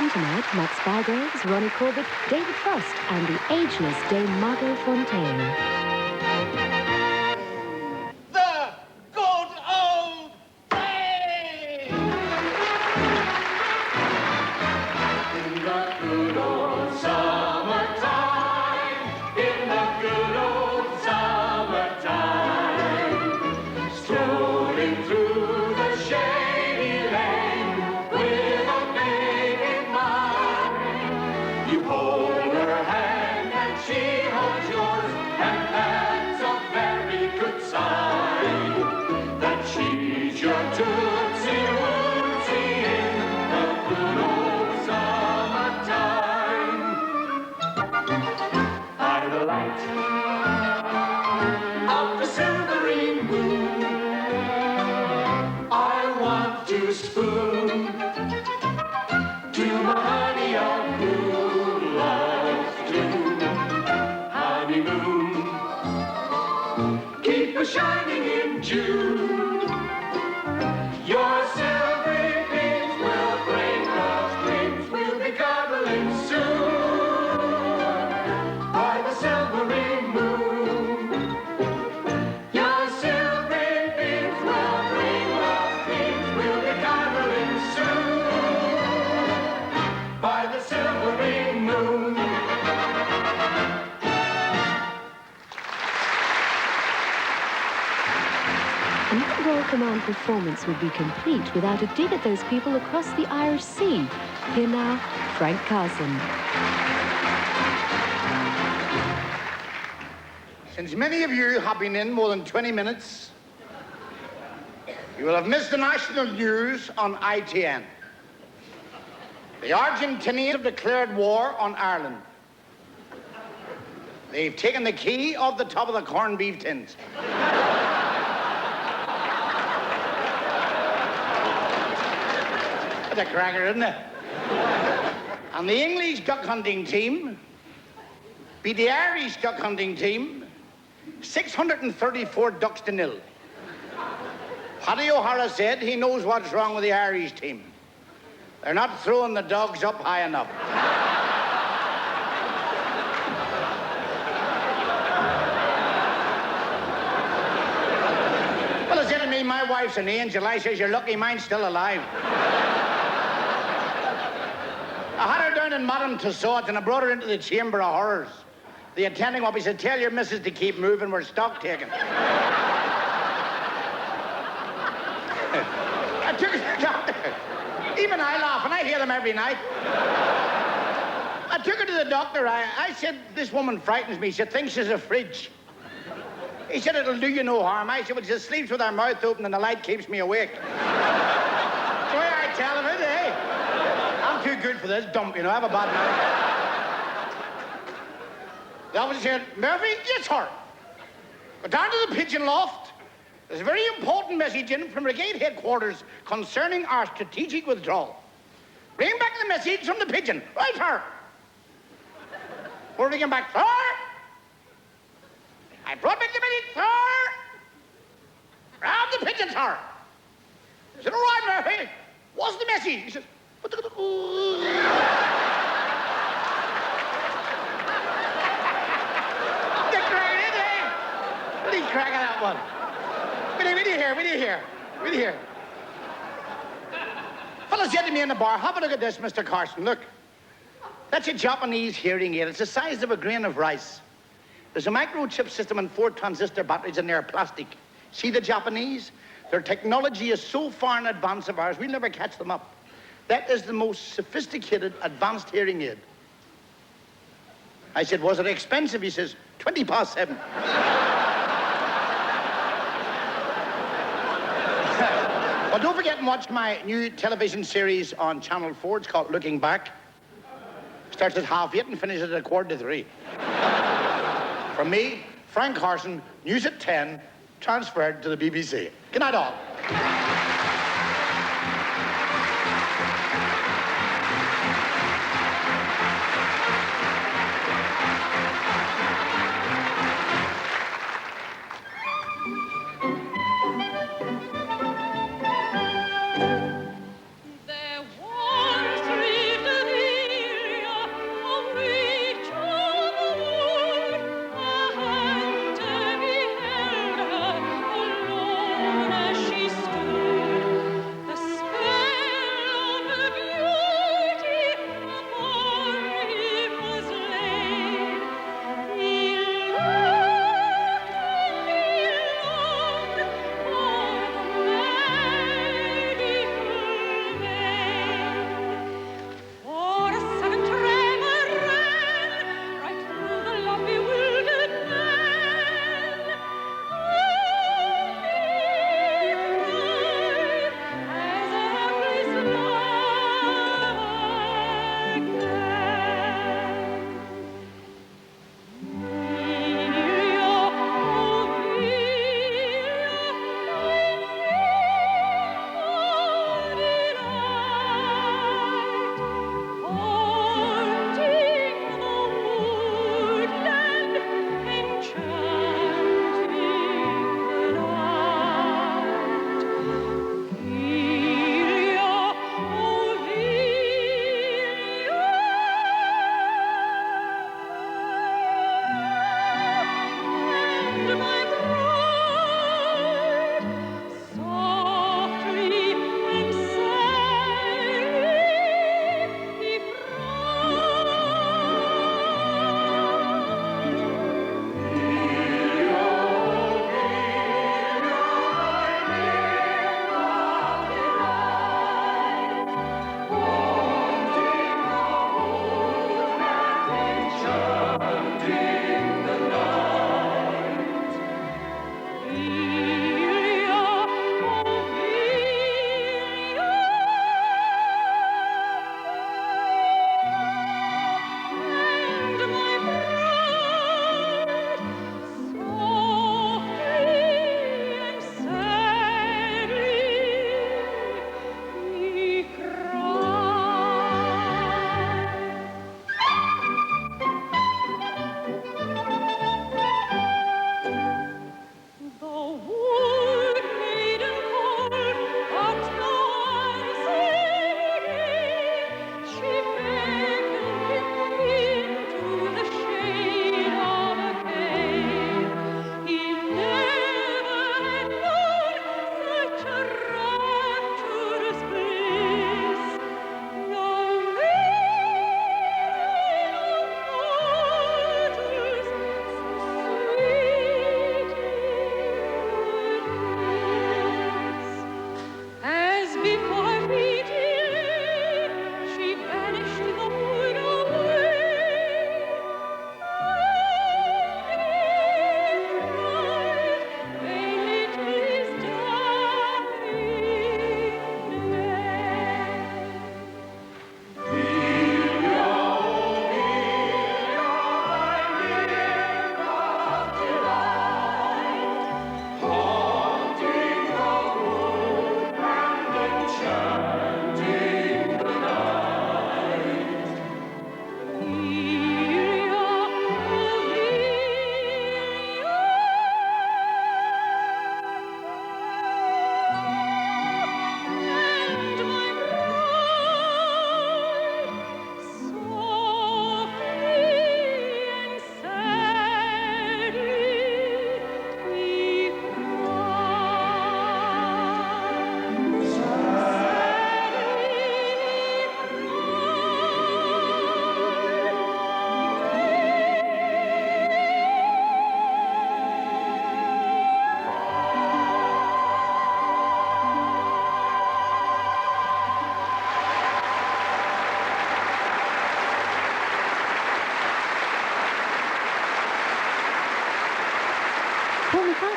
Come tonight, Max Bygraves, Ronnie Corbett, David Frost, and the ageless Dame Margot Fontaine. The good old days! In the good old summertime, in the good old summertime, strolling through the shady lane with a babe in mind. You hold her hand and she holds yours, and that's a very good sign that she's your tootsie wootsy in the good old summertime. By the light of the silvery moon, I want to spoon to my honey a cool love tune. Honeymoon, keep us shining in June. Your silvery beams will bring us dreams. We'll be cuddling soon by the silvery moon. Your silvery beams will bring us dreams. We'll be cuddling soon by the silvery moon. And no Royal Command performance would be complete without a dig at those people across the Irish Sea. Here now, Frank Carson. Since many of you have been in more than 20 minutes, you will have missed the national news on ITN. The Argentinians have declared war on Ireland. They've taken the key off the top of the corned beef tins. That's a cracker, isn't it? And the English duck hunting team beat the Irish duck hunting team 634 ducks to nil. Paddy O'Hara said he knows what's wrong with the Irish team. They're not throwing the dogs up high enough. Well, I said to me, my wife's an angel. I says, you're lucky mine's still alive. I had her down in Modern Tussauds and I brought her into the Chamber of Horrors. The attending up, he said, tell your missus to keep moving, we're stock taking. I took her to the doctor. Even I laugh, and I hear them every night. I took her to the doctor. I said, this woman frightens me. She thinks she's a fridge. He said, it'll do you no harm. I said, well, she sleeps with her mouth open and the light keeps me awake. The way I tell him it, eh? I'm too good for this dump, you know. I have a bad night. The officer said, Murphy, it's her. Go down to the pigeon loft. There's a very important message in from brigade headquarters concerning our strategic withdrawal. Bring back the message from the pigeon. Right, sir. We're bringing back, sir. I brought back the message, sir. Round the pigeon, sir. I said, all right, Murphy. What's the message? He says, what the... Please crack at that one. What do you hear? Fellow said to me in the bar, have a look at this, Mr. Carson. Look, that's a Japanese hearing aid. It's the size of a grain of rice. There's a microchip system and 4 transistor batteries in there, plastic. See the Japanese? Their technology is so far in advance of ours, we'll never catch them up. That is the most sophisticated, advanced hearing aid. I said, was it expensive? He says, 20 past 7. Well, don't forget and watch my new television series on Channel 4. It's called Looking Back. Starts at 8:30 and finishes at 2:45. From me, Frank Carson, news at 10, transferred to the BBC. Good night, all. There once lived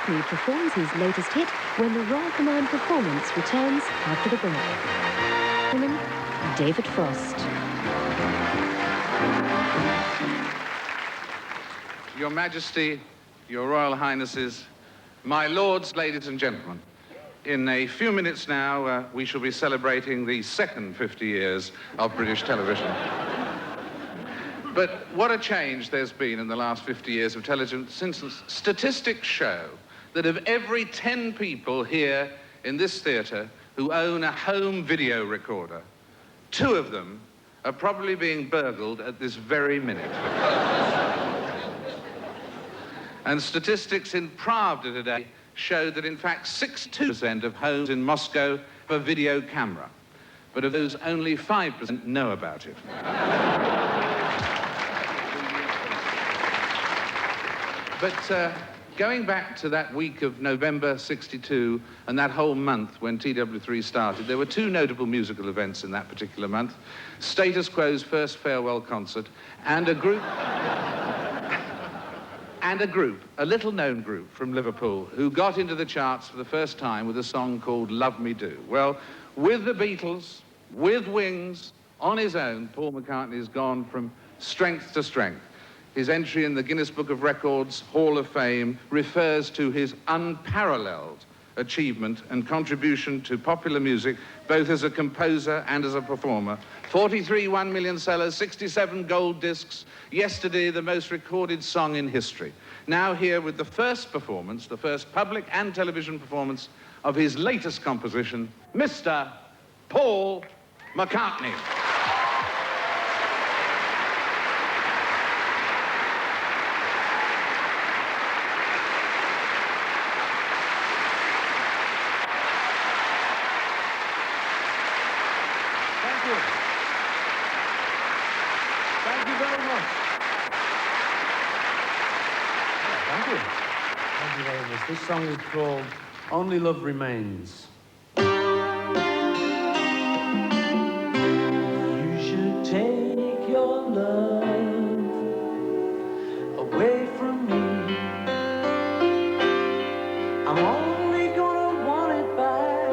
McCartney performs his latest hit when the Royal Command performance returns after the break. David Frost. Your Majesty, Your Royal Highnesses, my lords, ladies and gentlemen, in a few minutes now, we shall be celebrating the second 50 years of British television. But what a change there's been in the last 50 years of television, since statistics show that of every 10 people here in this theatre who own a home video recorder, 2 of them are probably being burgled at this very minute. And statistics in Pravda today show that, in fact, 62% of homes in Moscow have a video camera. But of those, only 5% know about it. But going back to that week of November '62 and that whole month when TW3 started, there were 2 notable musical events in that particular month. Status Quo's first farewell concert and a group... a little-known group from Liverpool, who got into the charts for the first time with a song called Love Me Do. Well, with the Beatles, with Wings, on his own, Paul McCartney has gone from strength to strength. His entry in the Guinness Book of Records Hall of Fame refers to his unparalleled achievement and contribution to popular music, both as a composer and as a performer. 43 1 million sellers, 67 gold discs, yesterday the most recorded song in history. Now here with the first performance, the first public and television performance of his latest composition, Mr. Paul McCartney. Thank you very much. Thank you. Thank you very much. This song is called Only Love Remains. You should take your love away from me. I'm only gonna want it back.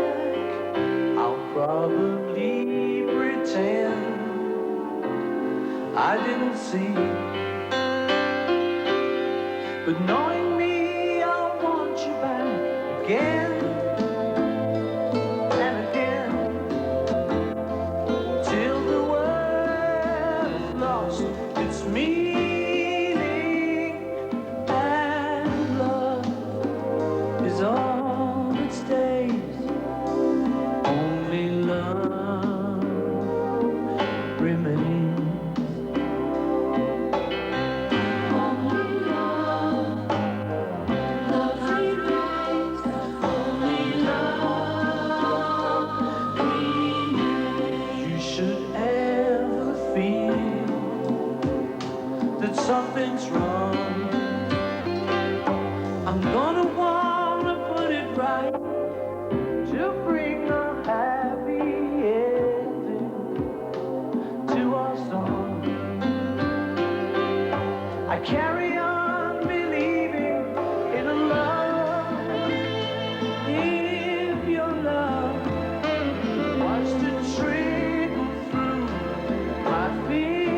I'll probably pretend I didn't see, but knowing me, I want you back again and again, till the world has lost its meaning, and love is all that stays. Only love remains. Something's wrong. I'm gonna wanna put it right to bring a happy ending to our song. I carry on believing in a love. If your love was to trickle through my fingers,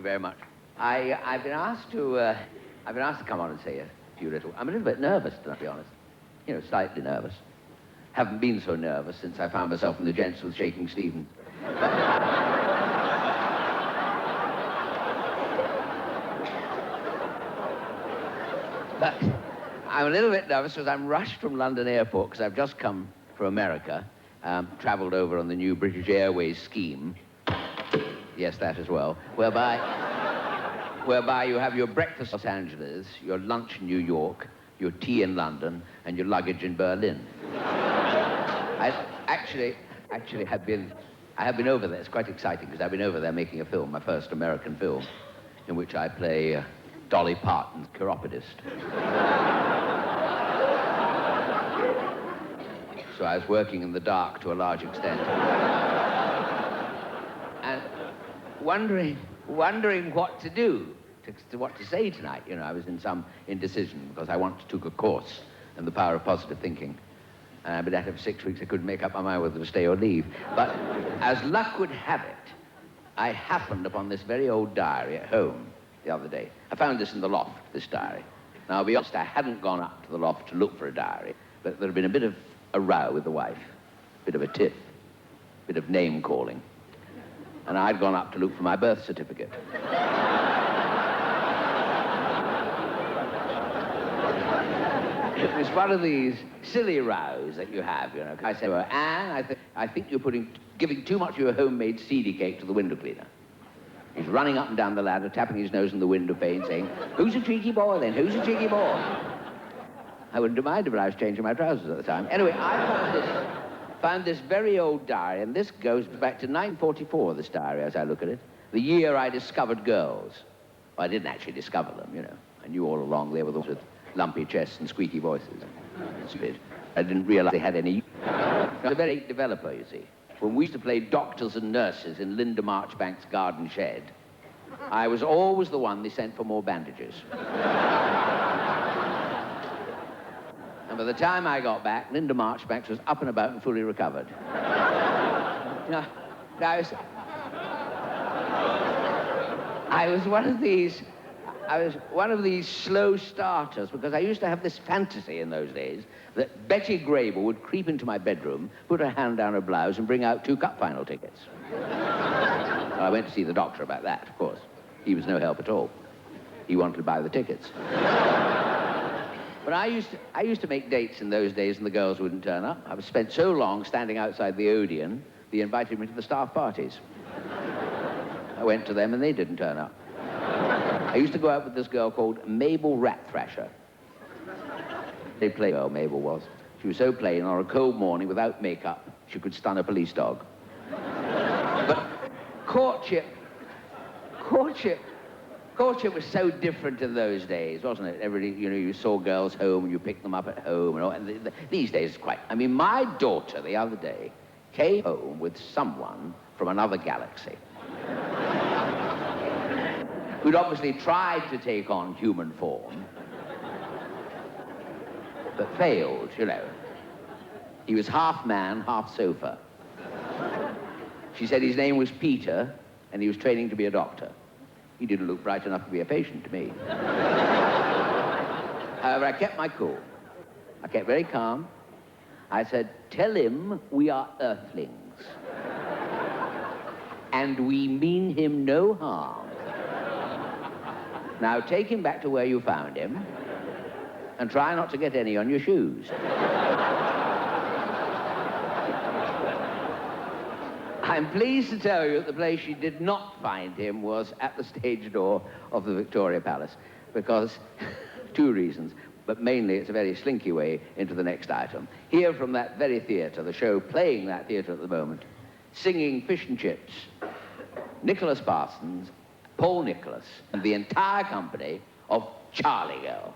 very much. I've been asked to come on and say a few little. I'm a little bit nervous, to be honest. You know, slightly nervous. Haven't been so nervous since I found myself in the gents with Shaking Stephen. But I'm a little bit nervous because I'm rushed from London Airport because I've just come from America, travelled over on the new British Airways scheme. Yes, that as well. Whereby you have your breakfast in Los Angeles, your lunch in New York, your tea in London, and your luggage in Berlin. I have been over there. It's quite exciting because I've been over there making a film, my first American film, in which I play Dolly Parton's chiropodist. So I was working in the dark to a large extent. And wondering what to do, what to say tonight. You know, I was in some indecision because I took a course in the power of positive thinking. And I've been at it for 6 weeks. I couldn't make up my mind whether to stay or leave. But as luck would have it, I happened upon this very old diary at home the other day. I found this in the loft, this diary. Now, I'll be honest, I hadn't gone up to the loft to look for a diary, but there had been a bit of a row with the wife, a bit of a tiff, a bit of name-calling. And I'd gone up to look for my birth certificate. It was one of these silly rows that you have, you know. I said, well, Anne, I think you're giving too much of your homemade seedy cake to the window cleaner. He's running up and down the ladder, tapping his nose in the window pane, saying, who's a cheeky boy, then? Who's a cheeky boy? I wouldn't have minded if I was changing my trousers at the time. Anyway, I found this very old diary, and this goes back to 1944, this diary, as I look at it. The year I discovered girls. Well, I didn't actually discover them, you know. I knew all along they were the ones with lumpy chests and squeaky voices. I didn't realize they had any. I was a very developer, you see. When we used to play doctors and nurses in Linda Marchbank's garden shed, I was always the one they sent for more bandages. And by the time I got back, Linda Marchbank was up and about and fully recovered. I was one of these slow starters because I used to have this fantasy in those days that Betty Grable would creep into my bedroom, put her hand down her blouse, and bring out 2 cup final tickets. Well, I went to see the doctor about that, of course. He was no help at all. He wanted to buy the tickets. But I used to make dates in those days and the girls wouldn't turn up. I spent so long standing outside the Odeon, they invited me to the staff parties. I went to them and they didn't turn up. I used to go out with this girl called Mabel Rat-Thrasher. They played girl, Mabel was. She was so plain, on a cold morning, without makeup, she could stun a police dog. But courtship was so different in those days, wasn't it? Everybody, you know, you saw girls home and you picked them up at home and all. And these days, it's quite... I mean, my daughter, the other day, came home with someone from another galaxy. Who'd obviously tried to take on human form, but failed, you know. He was half man, half sofa. She said his name was Peter, and he was training to be a doctor. He didn't look bright enough to be a patient to me. However, I kept my cool. I kept very calm. I said, tell him we are earthlings. And we mean him no harm. Now take him back to where you found him and try not to get any on your shoes. I'm pleased to tell you that the place she did not find him was at the stage door of the Victoria Palace, because 2 reasons, but mainly it's a very slinky way into the next item. Here from that very theatre, the show playing that theatre at the moment, singing Fish and Chips, Nicholas Parsons, Paul Nicholas, and the entire company of Charlie Girl.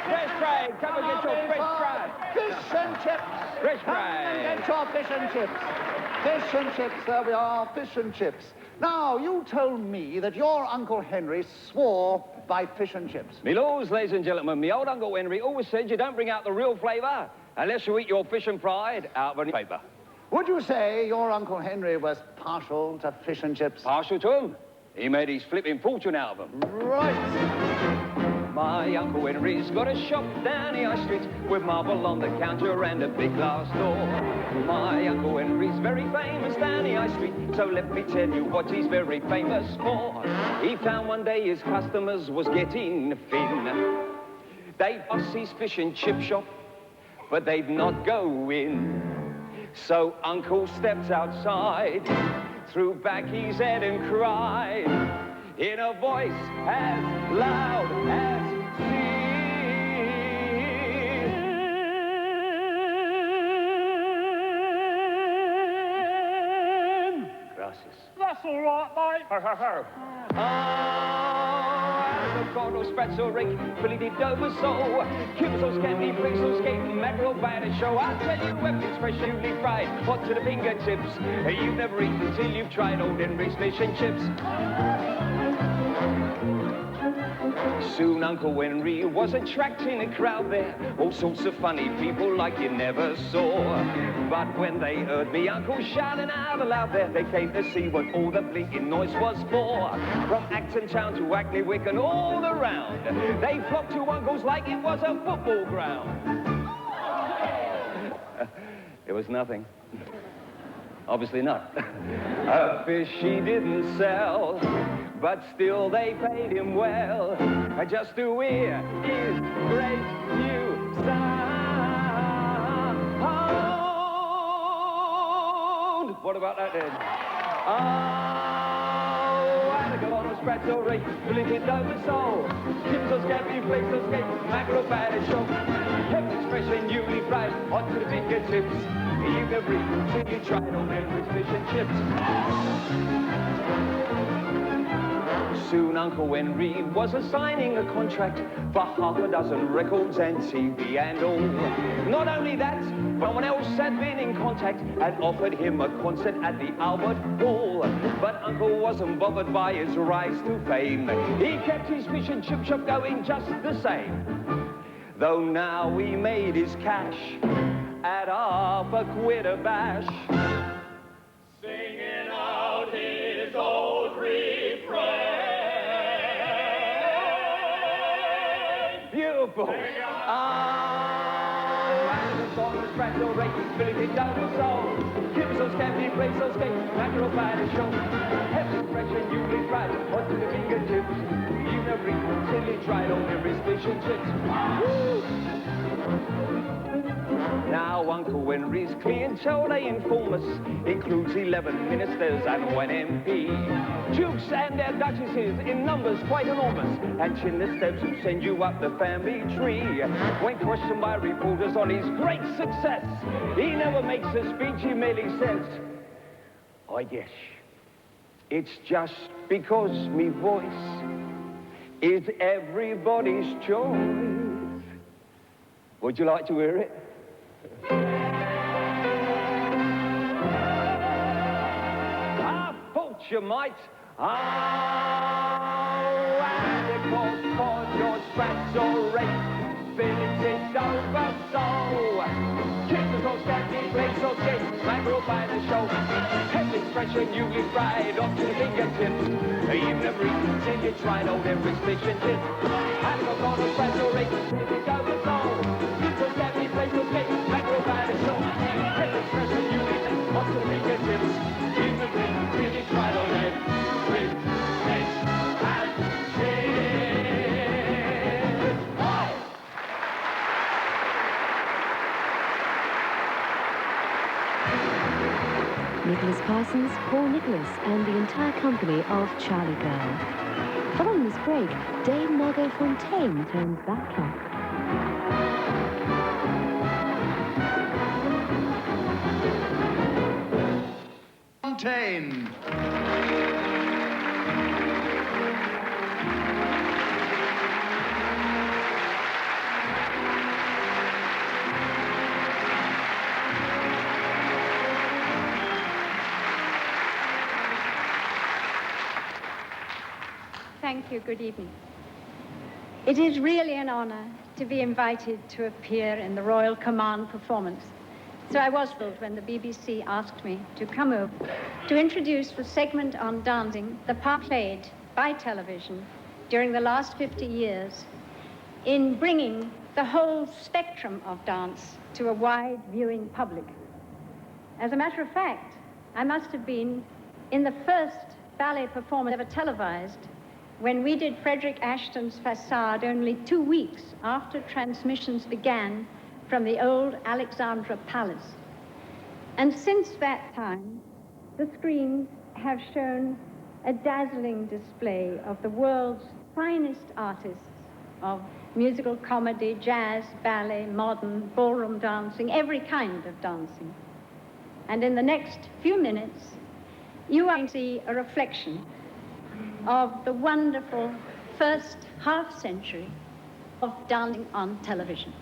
Fresh fry, come and get your fresh fry. Fish and chips. Fresh Come fry. and get your fish and chips. Fish and chips, there we are, fish and chips. Now, you told me that your Uncle Henry swore by fish and chips. Me laws, ladies and gentlemen, me old Uncle Henry always said you don't bring out the real flavour unless you eat your fish and fried out of a paper. Would you say your Uncle Henry was partial to fish and chips? Partial to him. He made his flipping fortune out of them. Right. My Uncle Henry's got a shop down the high street with marble on the counter and a big glass door. My Uncle Henry's very famous down the high street, so let me tell you what he's very famous for. He found one day his customers was getting thin. They'd bust his fish and chip shop, but they'd not go in. So Uncle stepped outside, threw back his head and cried in a voice as loud as sin. Gracias. That's all right, mate. Ho, ho, ho. Corno, sprazzo, rake, Billy di Dover, so Cubes, scampi, flakes, skate, mackerel, bite a show. I'll tell you, everything's fresh, newly fried, hot to the fingertips. You've never eaten till you've tried old Henry's fish and chips. Soon Uncle Henry was attracting a crowd there, all sorts of funny people like you never saw. But when they heard me Uncle shouting out aloud there, they came to see what all the blinking noise was for. From Acton Town to Hackney, Wick and all around, they flocked to Uncle's like it was a football ground. It was nothing. Obviously not. A fish he didn't sell, but still they paid him well. Just to hear his great new sound. What about that then? Oh, and a galon of sprazzo, rake, Billy di Dover, so chips or scampi, flakes or skate, mackerel, bite a show. Everything's fresh and newly fried, hot to the fingertips. You've never eaten till you tried old Henry's fish and chips. Soon Uncle Henry was assigning a contract for half a dozen records and TV and all. Not only that, someone else had been in contact and offered him a concert at the Albert Hall. But Uncle wasn't bothered by his rise to fame. He kept his fish and chip shop going just the same. Though now he made his cash at half a quid a bash, singing out his old refrain. Beautiful. And the song was sprazzo, rake, Billy di Dover, so Cubes or scampi, flakes or skate, mackerel, bite a show. Everything's fresh and newly fried, hot to the fingertips. You've never eaten till you tried old Henry's fish and chips. Woo! Now Uncle Henry's clientele, they inform us, includes 11 ministers and 1 MP. Dukes and their duchesses in numbers quite enormous, and chinless steps who send you up the family tree. When questioned by reporters on his great success, he never makes a speech, he merely says, I guess it's just because me voice is everybody's choice. Would you like to hear it? I thought you might. Oh, and it goes for your sprazzo, rake, Billy di Dover, so chips or scampi, flakes or skate, mackerel by the show. Everything's fresh and newly fried, off to the fingertips. You've never eaten till you tried old Henry's fish and chips. And it goes on your sprazzo, rake, Billy di Dover, so chips or scampi, flakes or skate, mackerel by the show. Everything's fresh and newly fried, off to the fingertips. You've never eaten till you tried old Henry's fish and chips. Nicholas Parsons, Paul Nicholas, and the entire company of Charlie Girl. Following this break, Dame Margot Fontaine turns back clock. Fontaine. Thank you. Good evening. It is really an honor to be invited to appear in the Royal Command performance So I was thrilled when the BBC asked me to come over to introduce the segment on dancing, the part played by television during the last 50 years in bringing the whole spectrum of dance to a wide viewing public. As a matter of fact, I must have been in the first ballet performance ever televised when we did Frederick Ashton's Facade only 2 weeks after transmissions began from the old Alexandra Palace. And since that time, the screens have shown a dazzling display of the world's finest artists of musical comedy, jazz, ballet, modern, ballroom dancing, every kind of dancing. And in the next few minutes, you are going to see a reflection of the wonderful first half-century of dancing on television.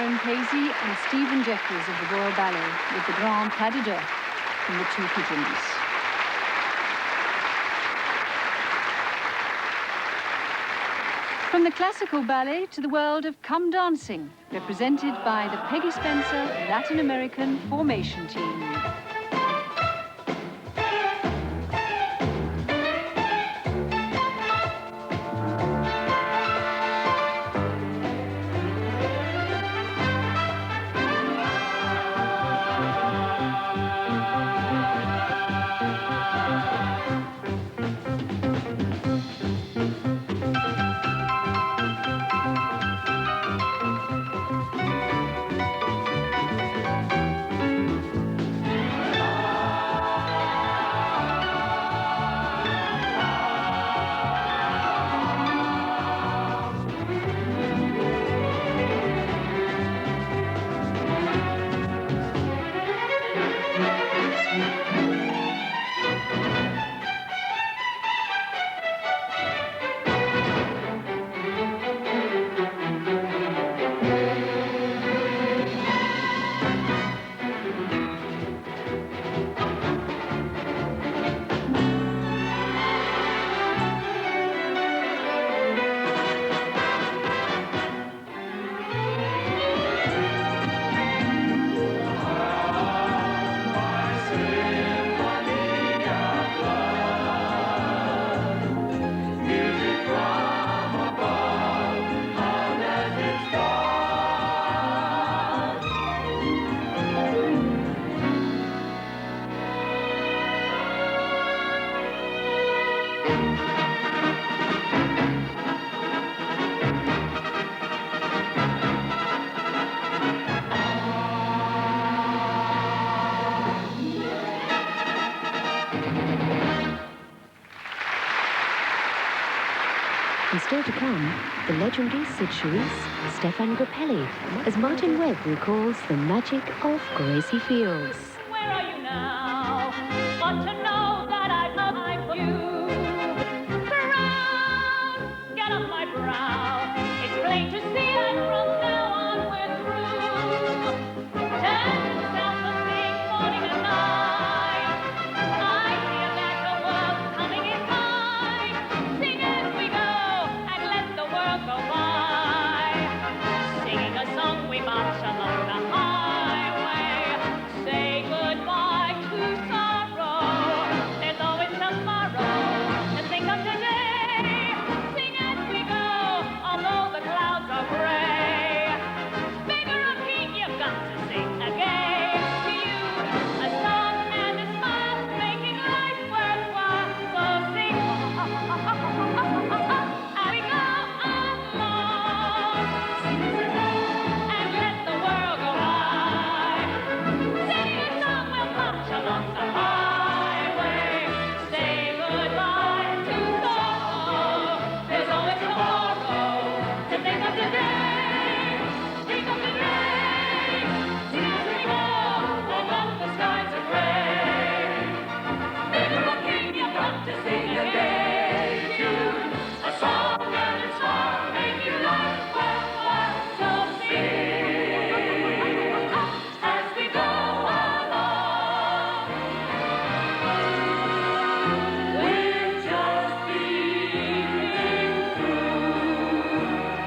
Byron Casey and Stephen Jeffries of the Royal Ballet with the Grand Pas de Deux from the Two Pigeons. From the classical ballet to the world of come dancing, represented by the Peggy Spencer Latin American Formation Team. And still to come, the legendary Cyd Charisse, Stephan Grappelli, as Martin Webb recalls the magic of Gracie Fields. Where are you now? Want to know that I'm for you. Frown, get off my brow. It's plain to see that from now on we're through. Tell yourself something morning and night. I feel that the world's coming in mine. Sing as we go and let the world go by. Singing a song we march along the highway. Say goodbye to sorrow. There's always tomorrow to think of today. Sing as we go, although the clouds are gray. Beggar or king, you've got to sing again. To you, a song and a smile, making life worthwhile. So sing as we go along. And let the world go by. Sing a song, we'll march along the highway. Say goodbye to sorrow. There's always tomorrow to think of today. Think of today. Sing as we go, although the skies are gray. Beggar or king, you've got to sing a gay tune. A song and a song, making life worthwhile. So sing as we go along. We're just beating through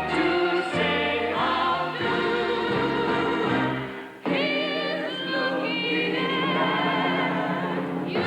to say how blue. Here's looking at you.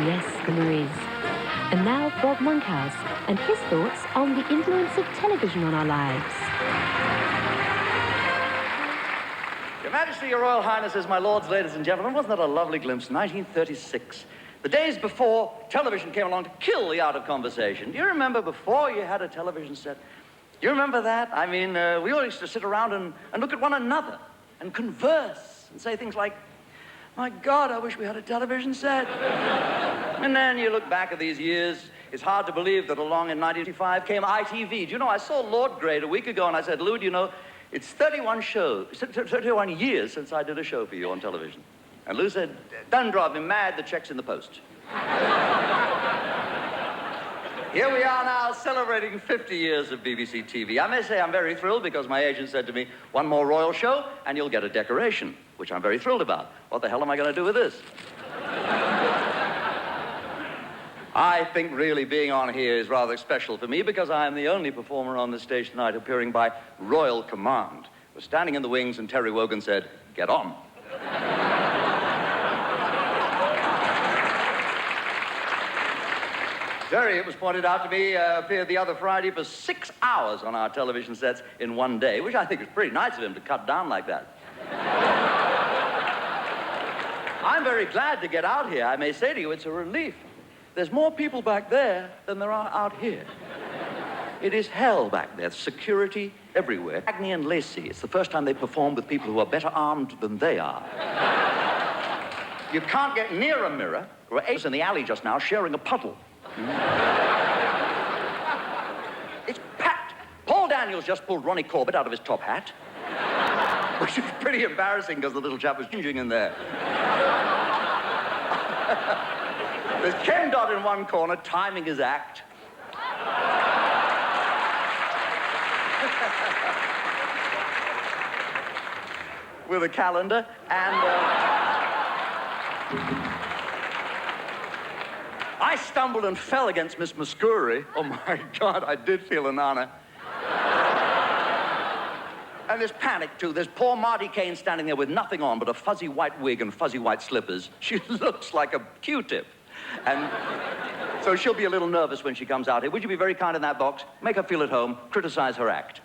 Yes, the Maries. And now Bob Monkhouse and his thoughts on the influence of television on our lives. Your Majesty, Your Royal Highnesses, my lords, ladies and gentlemen, wasn't that a lovely glimpse? 1936. The days before television came along to kill the art of conversation. Do you remember before you had a television set? Do you remember that? I mean, we all used to sit around and look at one another and converse and say things like, my God, I wish we had a television set. And then you look back at these years, it's hard to believe that along in 1985 came ITV. Do you know, I saw Lord Great a week ago, and I said, Lou, do you know, it's 31 years since I did a show for you on television. And Lou said, don't drive me mad, the check's in the post. Here we are now celebrating 50 years of BBC TV. I may say I'm very thrilled because my agent said to me, one more royal show and you'll get a decoration, which I'm very thrilled about. What the hell am I going to do with this? I think really being on here is rather special for me because I am the only performer on the stage tonight appearing by royal command. I was standing in the wings and Terry Wogan said, get on. Terry, it was pointed out to me, appeared the other Friday for 6 hours on our television sets in one day, which I think is pretty nice of him to cut down like that. I'm very glad to get out here. I may say to you, it's a relief. There's more people back there than there are out here. It is hell back there. Security everywhere. Cagney and Lacey. It's the first time they performed with people who are better armed than they are. You can't get near a mirror. There were apes in the alley just now sharing a puddle. It's packed. Paul Daniels just pulled Ronnie Corbett out of his top hat, which is pretty embarrassing because the little chap was changing in there. There's Ken Dodd in one corner timing his act. With a calendar and... I stumbled and fell against Miss Mouskouri. Oh, my God, I did feel an honor. And there's panic, too. There's poor Marty Kane standing there with nothing on but a fuzzy white wig and fuzzy white slippers. She looks like a Q-tip. And so she'll be a little nervous when she comes out here. Would you be very kind in that box? Make her feel at home. Criticize her act.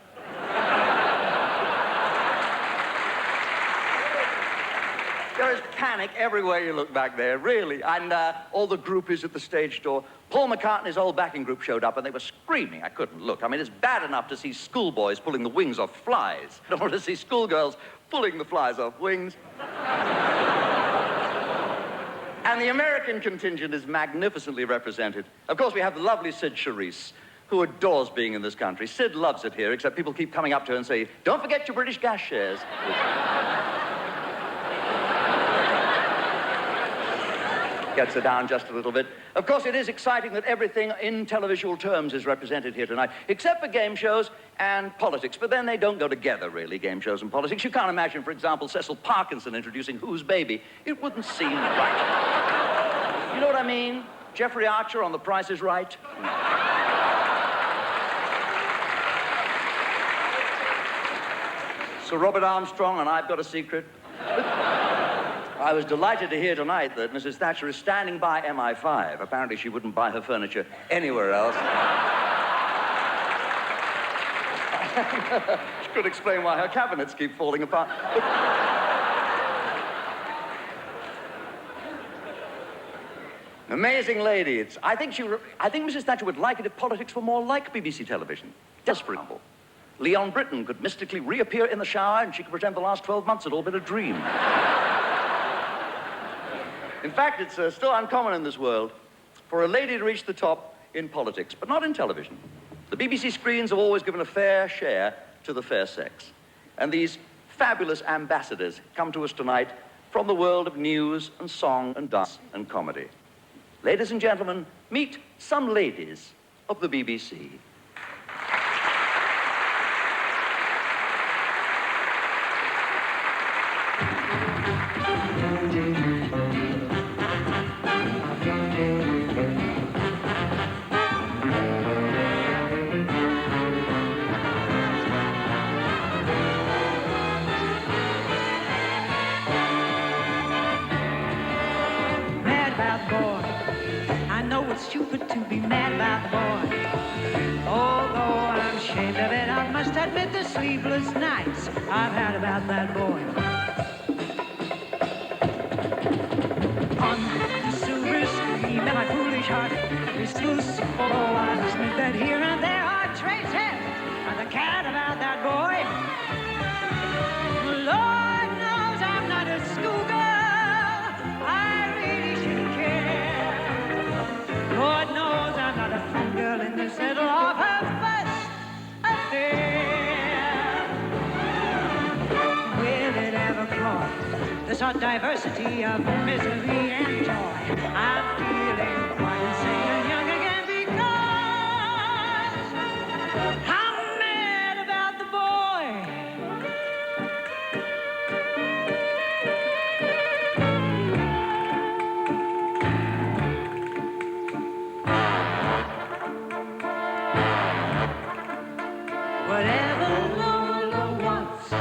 There is panic everywhere you look back there, really. And all the groupies at the stage door. Paul McCartney's old backing group showed up, and they were screaming. I couldn't look. I mean, it's bad enough to see schoolboys pulling the wings off flies. I don't want to see schoolgirls pulling the flies off wings. And the American contingent is magnificently represented. Of course, we have the lovely Cyd Charisse, who adores being in this country. Cyd loves it here, except people keep coming up to her and say, don't forget your British gas shares. Gets her down just a little bit. Of course, it is exciting that everything in televisual terms is represented here tonight, except for game shows and politics. But then they don't go together, really, game shows and politics. You can't imagine, for example, Cecil Parkinson introducing Who's Baby. It wouldn't seem right. You know what I mean? Jeffrey Archer on The Price is Right. Sir Robert Armstrong on I've Got a Secret. I was delighted to hear tonight that Mrs. Thatcher is standing by MI5. Apparently she wouldn't buy her furniture anywhere else. She could explain why her cabinets keep falling apart. Amazing lady. I think Mrs. Thatcher would like it if politics were more like BBC television. Just for example, Leon Britton could mystically reappear in the shower and she could pretend the last 12 months had all been a dream. In fact, it's still uncommon in this world for a lady to reach the top in politics, but not in television. The BBC screens have always given a fair share to the fair sex. And these fabulous ambassadors come to us tonight from the world of news and song and dance and comedy. Ladies and gentlemen, meet some ladies of the BBC. Stupid to be mad about the boy. Although I'm ashamed of it, I must admit the sleepless nights I've had about that boy. On the silver screen of my foolish heart is loose, although I must admit that here and there are traces of the cat about that boy. Lord knows I'm not a schoolgirl. I really shouldn't care. This odd diversity of misery and joy. I'm feeling quite insane and young again because I'm mad about the boy. Whatever Lola wants,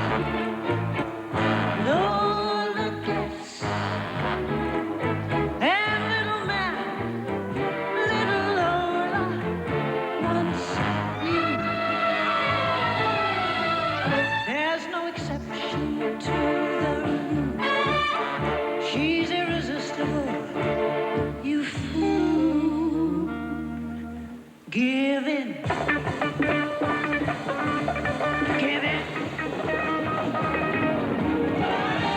Lola gets. And little man, little Lola wants you. There's no exception to the rule. She's irresistible, you fool. Give in. Give in.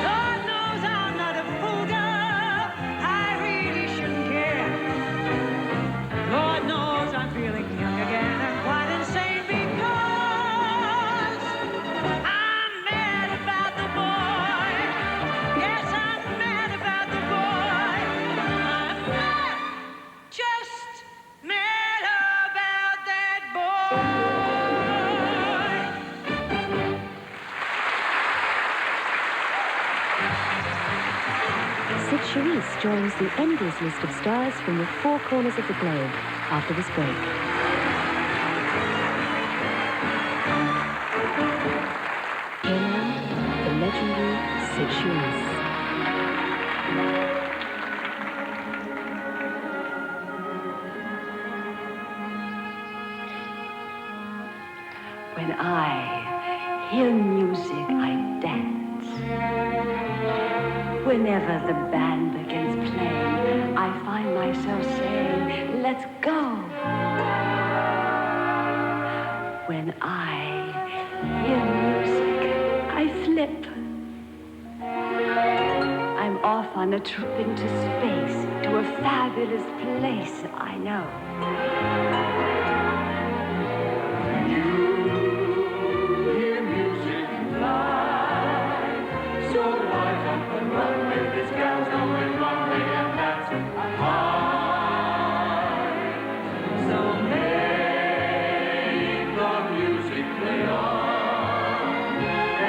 Lord knows I'm not a fool, girl. I really shouldn't care. Lord knows I'm feeling young again and quite insane because I'm mad about the boy. Yes, I'm mad about the boy. I'm mad, just mad about that boy. Cyd Charisse joins the endless list of stars from the four corners of the globe after this break. Here now, the legendary Cyd Charisse. When I hear music, I dance. Whenever the band begins playing, I find myself saying, let's go. When I hear music, I flip. I'm off on a trip into space to a fabulous place I know. Hear music fly, so rise up and run with this gal's going wrong, and that's high. So make the music play on,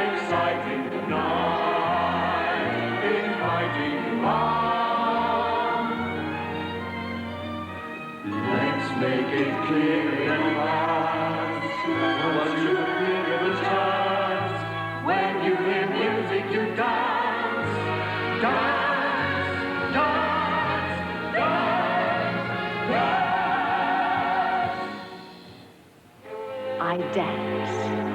exciting night, inviting on. Let's make it clear in advance what you think of a chance. When you hear music, you dance, dance, dance, dance, dance. I dance.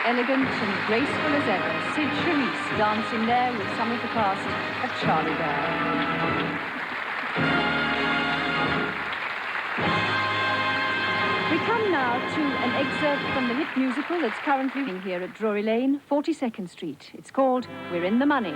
elegant and graceful as ever, Cyd Charisse dancing there with some of the cast of Charlie Bear. We come now to an excerpt from the hit musical that's currently being here at Drury Lane, 42nd Street. It's called We're in the Money.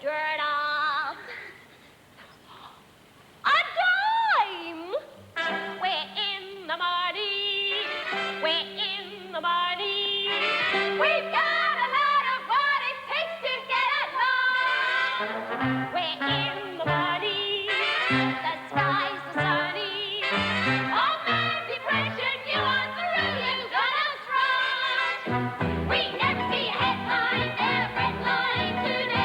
Dirt off. A dime. We're in the Marty. We're in the Marty. We've got a lot of what it takes to get along. We're in the Marty. The sky's the sunny. Oh, mercy, precious, you are through. You got us wrong. We never see a headline, their red line today.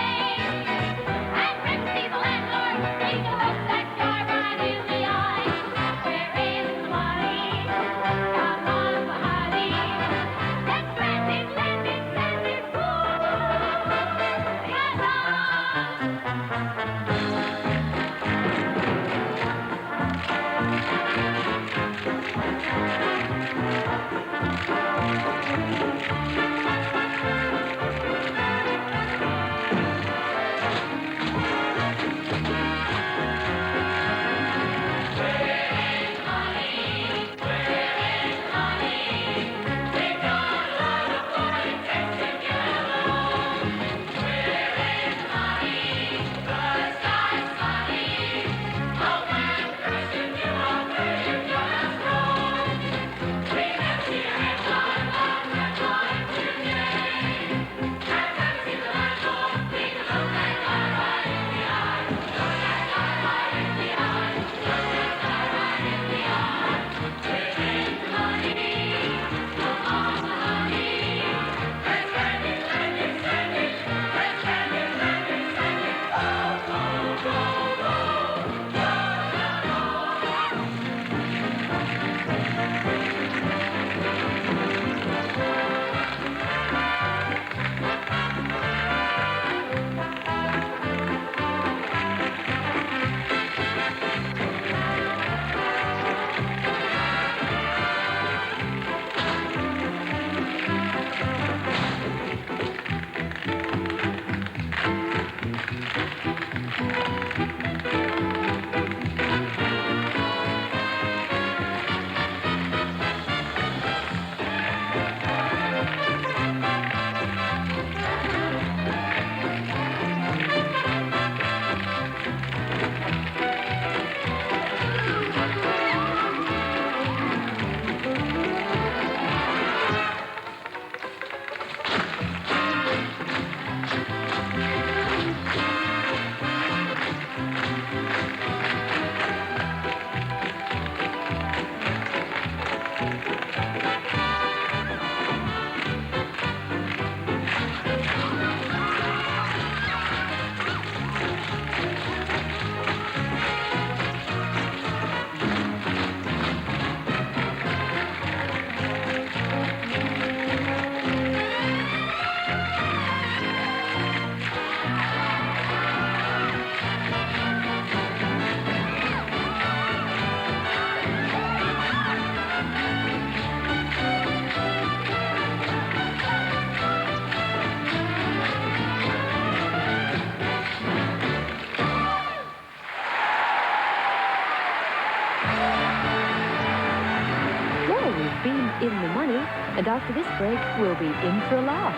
In the Money, and after this break, we'll be in for a laugh.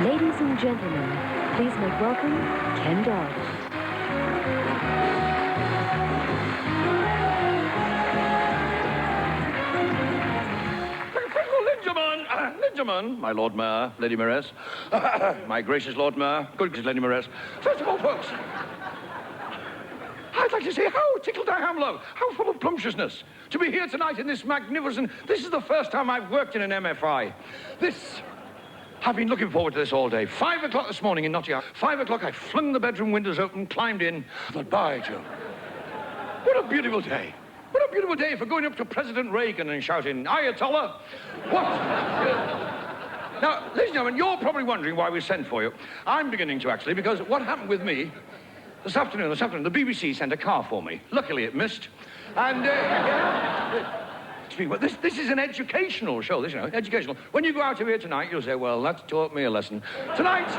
Ladies and gentlemen, please make welcome Ken Dodge. Lingerman, my Lord Mayor, Lady Mayoress, my gracious Lord Mayor, good Lady Mayoress. First of all, folks, I'd like to say how tickled I am, love, how full of plumptiousness to be here tonight in this magnificent... This is the first time I've worked in an MFI. I've been looking forward to this all day. 5 o'clock this morning in Nottingham. 5 o'clock, I flung the bedroom windows open, climbed in, but by Jove. What a beautiful day. What a beautiful day for going up to President Reagan and shouting, Ayatollah. What? Now, ladies and gentlemen, you're probably wondering why we sent for you. I'm beginning to, actually, because what happened with me this afternoon, the BBC sent a car for me. Luckily, it missed. And, well, this is an educational show, this, you know, educational. When you go out of here tonight, you'll say, well, that taught me a lesson. Tonight...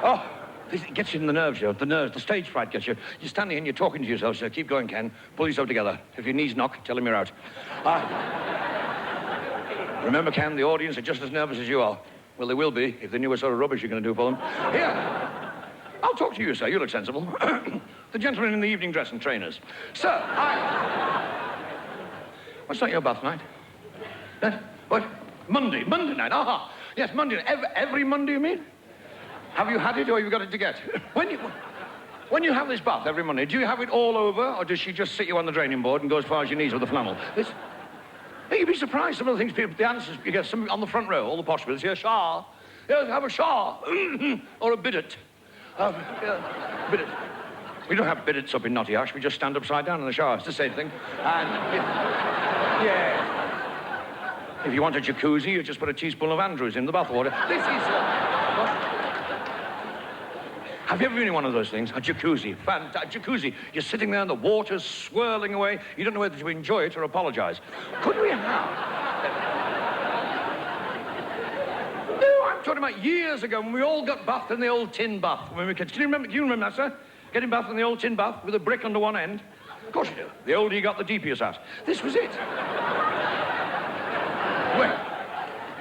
Oh, this gets you in the nerves, you know. The nerves, the stage fright gets you. You're standing and you're talking to yourself, so keep going, Ken. Pull yourself together. If your knees knock, tell them you're out. Remember, Ken, the audience are just as nervous as you are. Well, they will be, if they knew what sort of rubbish you're going to do for them. Here, I'll talk to you, sir. You look sensible. The gentleman in the evening dress and trainers. Sir, What's not your bath night? What? Monday night. Aha. Yes, Monday night. Every Monday, you mean? Have you had it, or have you got it to get? When you have this bath every Monday, do you have it all over, or does she just sit you on the draining board and go as far as your knees with the flannel? You'd be surprised, some of the things, the answers, you get some on the front row, all the posh people, say, a shower. Yes, have a shower. Or a bidet. Bidet. We don't have bidets up in Notty Ash, we just stand upside down in the shower. It's the same thing. And, if you want a jacuzzi, you just put a teaspoon of Andrews in the bathwater. This is... Have you ever been in one of those things? A jacuzzi. Jacuzzi. You're sitting there and the water's swirling away. You don't know whether to enjoy it or apologize. Could we have... No, I'm talking about years ago when we all got bathed in the old tin bath when we were kids. Do you remember that, sir? Getting bathed in the old tin bath with a brick under one end? Of course you do. The older you got, the deeper you sat. This was it.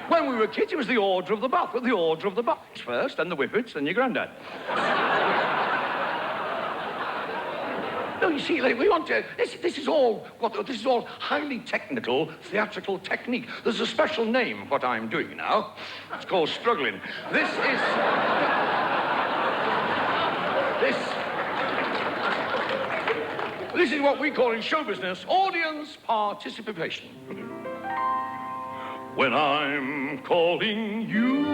When we were kids, it was the order of the bath. The order of the bath first, then the whippets, then your granddad. No, you see, we want to... This is all highly technical, theatrical technique. There's a special name for what I'm doing now. It's called struggling. This is what we call in show business audience participation. When I'm calling you,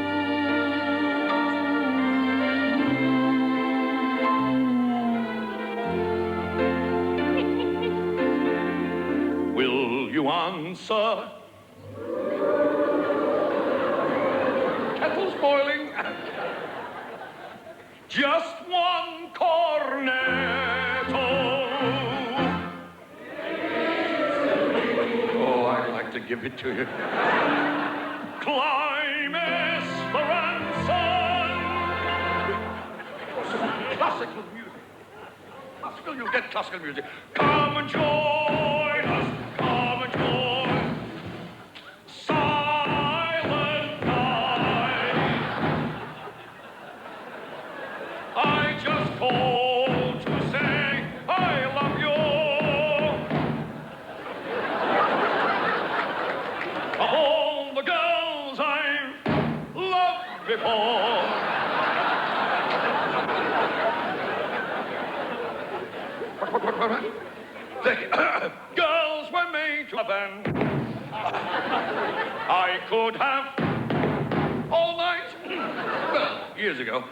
will you answer? Kettle's boiling. Just one cornetto. Oh, I'd like to give it to you. Climb Esperanza. Classical music. Classical, you'll get classical music. Come and join us. Come and join. Silent night. I just called to say I love you. All the girls I've loved before. Girls were made to love, and I could have all night. Well, years ago.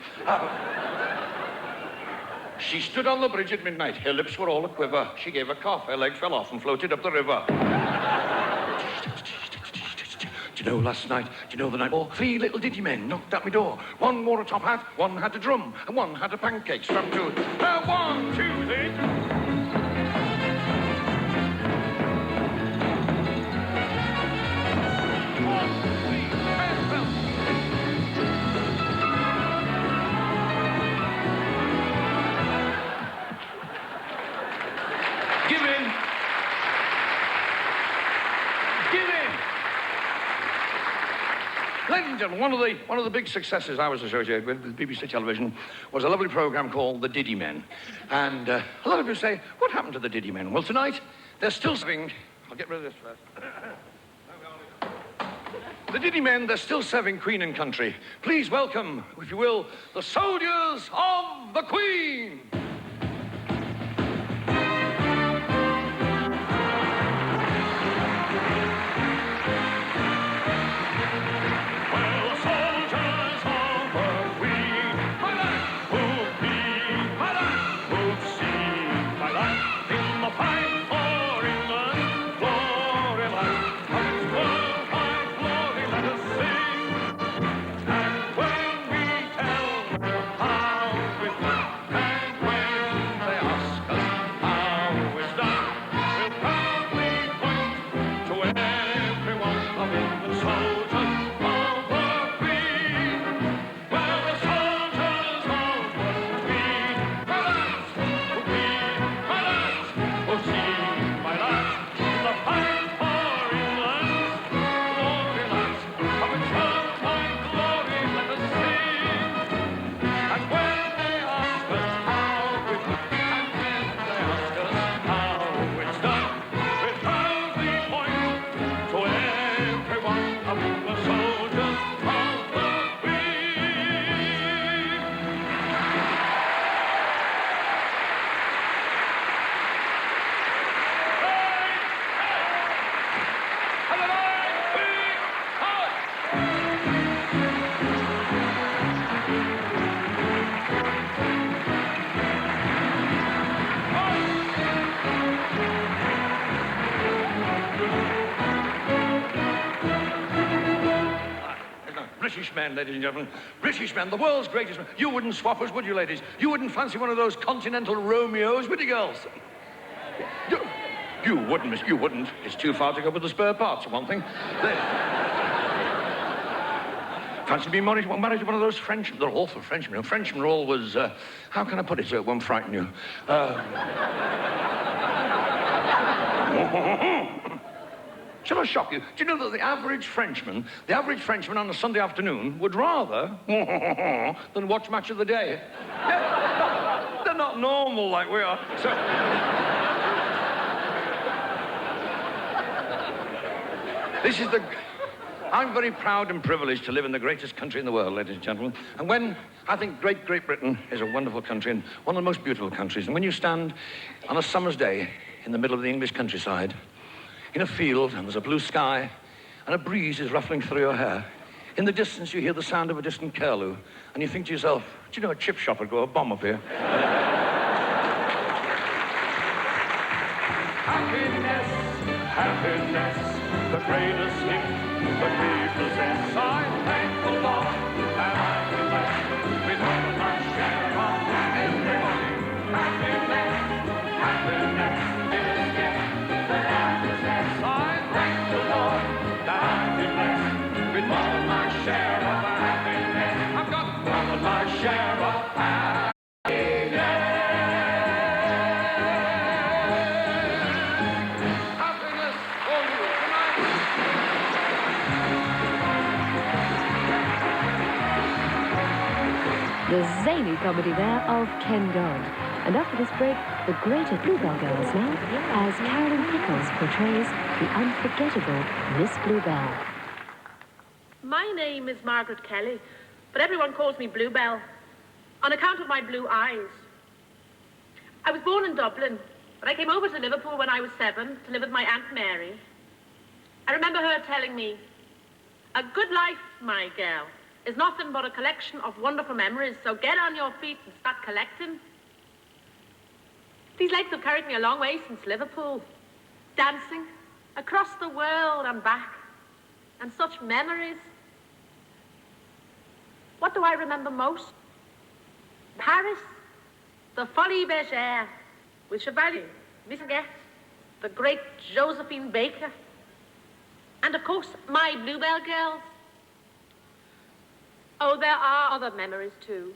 She stood on the bridge at midnight. Her lips were all a quiver. She gave a cough. Her leg fell off and floated up the river. Do you know last night, do you know the night before? 3 little ditty men knocked at my door. One wore a top hat, one had a drum, and one had a pancake strapped to it. 1, 2, 3. Ladies and gentlemen, one of the big successes I was associated with BBC television was a lovely programme called The Diddy Men. And a lot of you say, what happened to the Diddy Men? Well, tonight, they're still serving... I'll get rid of this first. The Diddy Men, they're still serving Queen and country. Please welcome, if you will, the soldiers of the Queen. British men, ladies and gentlemen. British men, the world's greatest men. You wouldn't swap us, would you, ladies? You wouldn't fancy one of those continental Romeos, would you, girls? You wouldn't, miss. You wouldn't. It's too far to go with the spare parts, for one thing. Fancy being married to one of those Frenchmen. They're awful Frenchmen. You know, Frenchmen are always, how can I put it so it won't frighten you? Shall I shock you? Do you know that the average Frenchman on a Sunday afternoon would rather than watch Match of the Day? Yeah, they're not normal like we are. So... This is the... I'm very proud and privileged to live in the greatest country in the world, ladies and gentlemen. And when I think Great Britain is a wonderful country and one of the most beautiful countries, and when you stand on a summer's day in the middle of the English countryside, in a field, and there's a blue sky, and a breeze is ruffling through your hair, in the distance you hear the sound of a distant curlew, and you think to yourself, do you know a chip shop would grow a bomb up here? Happiness, happiness, the greatest gift that we possess. I'm thankful, Lord, that I've been blessed with more than my share of everybody. Happiness, happiness is a gift that I possess. I'm thankful, Lord, that I've been blessed with more than my share of happiness. I've got more than my share of happiness. The zany comedy there of Ken Dodd. And after this break, the greater Bluebell Girls now, as Carolyn Pickles portrays the unforgettable Miss Bluebell. My name is Margaret Kelly, but everyone calls me Bluebell, on account of my blue eyes. I was born in Dublin, but I came over to Liverpool when I was 7 to live with my Aunt Mary. I remember her telling me, "A good life, my girl, is nothing but a collection of wonderful memories, so get on your feet and start collecting." These legs have carried me a long way since Liverpool, dancing across the world and back, and such memories. What do I remember most? Paris, the Folies Bergère, with Chevalier, Miss Guest, the great Josephine Baker, and of course, my Bluebell Girls. Oh, there are other memories, too.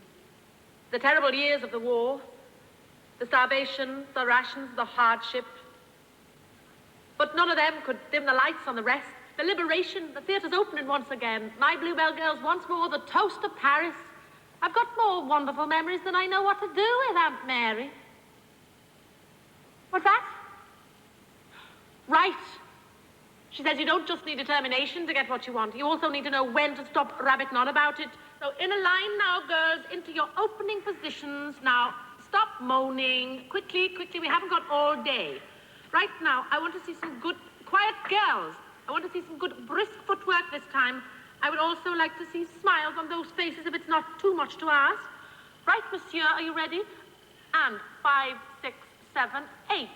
The terrible years of the war, the starvation, the rations, the hardship. But none of them could dim the lights on the rest. The liberation, the theatre's opening once again. My Bluebell Girls once more, the toast of Paris. I've got more wonderful memories than I know what to do with, Aunt Mary. What's that? Right. She says you don't just need determination to get what you want. You also need to know when to stop rabbiting on about it. So in a line now, girls, into your opening positions. Now, stop moaning. Quickly, quickly, we haven't got all day. Right now, I want to see some good, quiet girls. I want to see some good, brisk footwork this time. I would also like to see smiles on those faces if it's not too much to ask. Right, monsieur, are you ready? And 5, 6, 7, 8.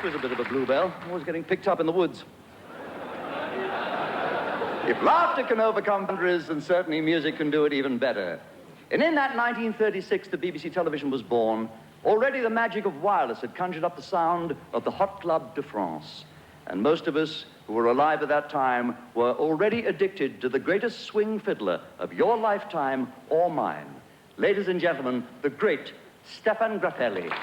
was a bit of a bluebell, always getting picked up in the woods. If laughter can overcome boundaries, then certainly music can do it even better. And in that 1936, the BBC television was born. Already the magic of wireless had conjured up the sound of the Hot Club de France. And most of us who were alive at that time were already addicted to the greatest swing fiddler of your lifetime or mine. Ladies and gentlemen, the great Stephan Grappelli.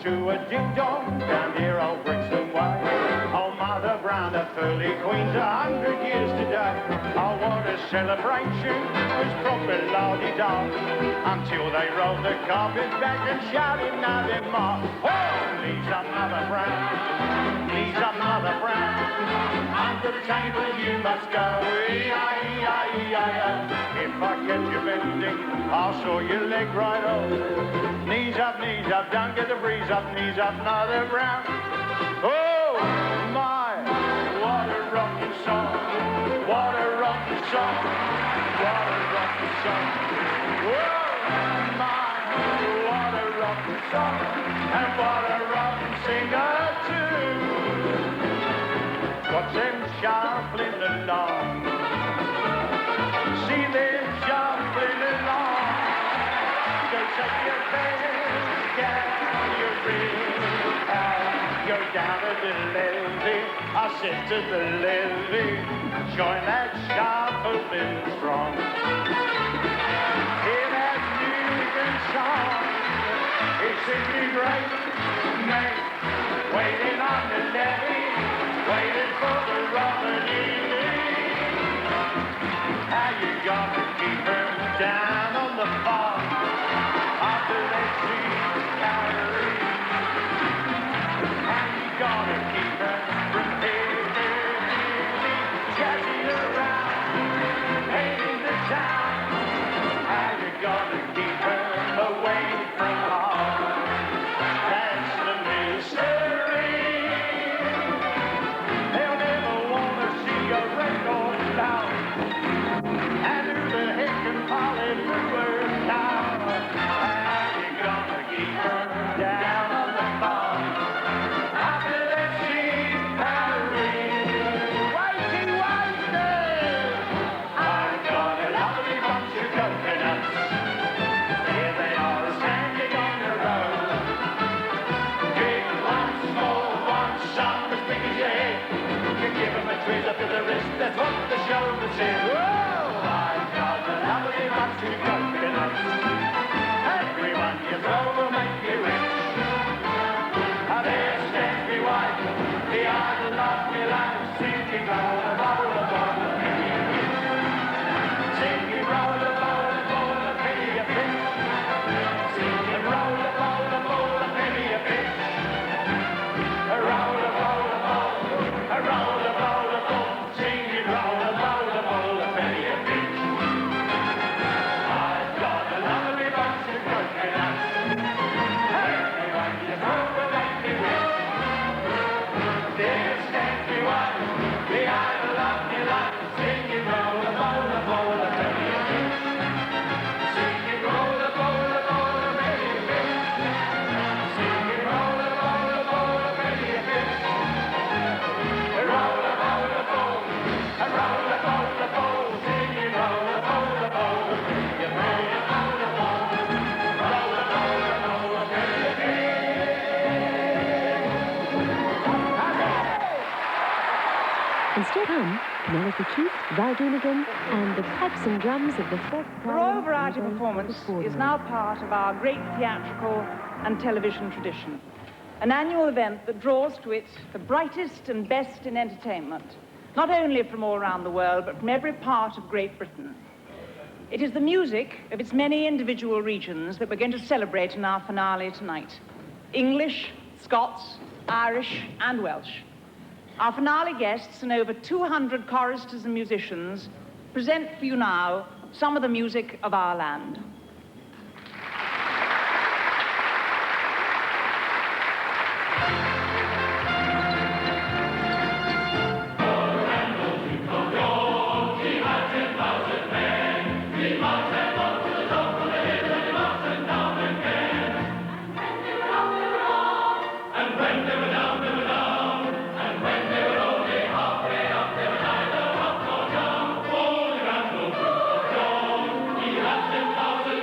to a ding-dong down here old Brixton way. Oh, Mother Brown, the pearly queen's 100 years today. Oh, what a celebration, it's proper la-di-da, until they rolled the carpet back and shouted nothing more. Oh, Lisa Mother Brown, Lisa Mother Brown, under the table you must go. E-I-E-I-E-I-O. If I catch you bending, I'll saw your leg right off. Knees up, don't get the breeze up, knees up, Mother Brown. Oh, my, what a rocking song, what a rocking song, what a rocking song. Oh, my, what a rocking song, and what a rocking singer too. What's them shuffling along? See them shuffling along. They shake your best, down your ribs, you're down at the levee. I said to the levee, join that shuffling strong. Hear that music and song, it's simply great, mate. Waiting on the levee, waiting for the rubber leaving. How you gonna keep her down on the bar after they see Carrie? How you gonna keep her from jazzing around, painting the town? How you gonna keep her away from home? That's the mystery. They'll never wanna see a record down. And who the heck can Polly Brewer down? How you gonna keep her down on the farm after they see Paris? Wakey, wakey! I've got a lovely bunch of coconuts. Here they are standing on the road. Big one, small one, some as big as your head. You give them a twist up to the wrist, that's what the show was in. Whoa! I've got a lovely bunch of coconuts. Everyone you throw will make you rich. There stands me wife, the idol of me life, singing roll a bowl of water, penny a fish. Singing roll a bowl of water, penny a fish. Singing roll a bowl of water, penny a fish. A roll a bowl of bowl, a roll a bowl of bowl, singing roll a bowl of bowl, a penny a fish. I've got a lovely bunch of coconuts. Everyone you throw will make me rich. There stands me wife, the idol of me life, singing roll a bowl of bowl, a penny a fish. Singing roll a bowl of bowl, a penny a fish. Singing roll a bowl of bowl, a penny a fish. A roll a bowl of bowl, a roll a bowl of bowl, singing roll a bowl of bowl, a penny a fish. Roll a bowl of bowl, roll a bowl of bowl, a penny a fish. And still come Penelope Keith, Val Doonigan, and the pipes and drums of the fourth. The Royal Variety Performance is now part of our great theatrical and television tradition. An annual event that draws to it the brightest and best in entertainment, not only from all around the world, but from every part of Great Britain. It is the music of its many individual regions that we're going to celebrate in our finale tonight. English, Scots, Irish, and Welsh. Our finale guests and over 200 choristers and musicians present for you now some of the music of our land. He had 10,000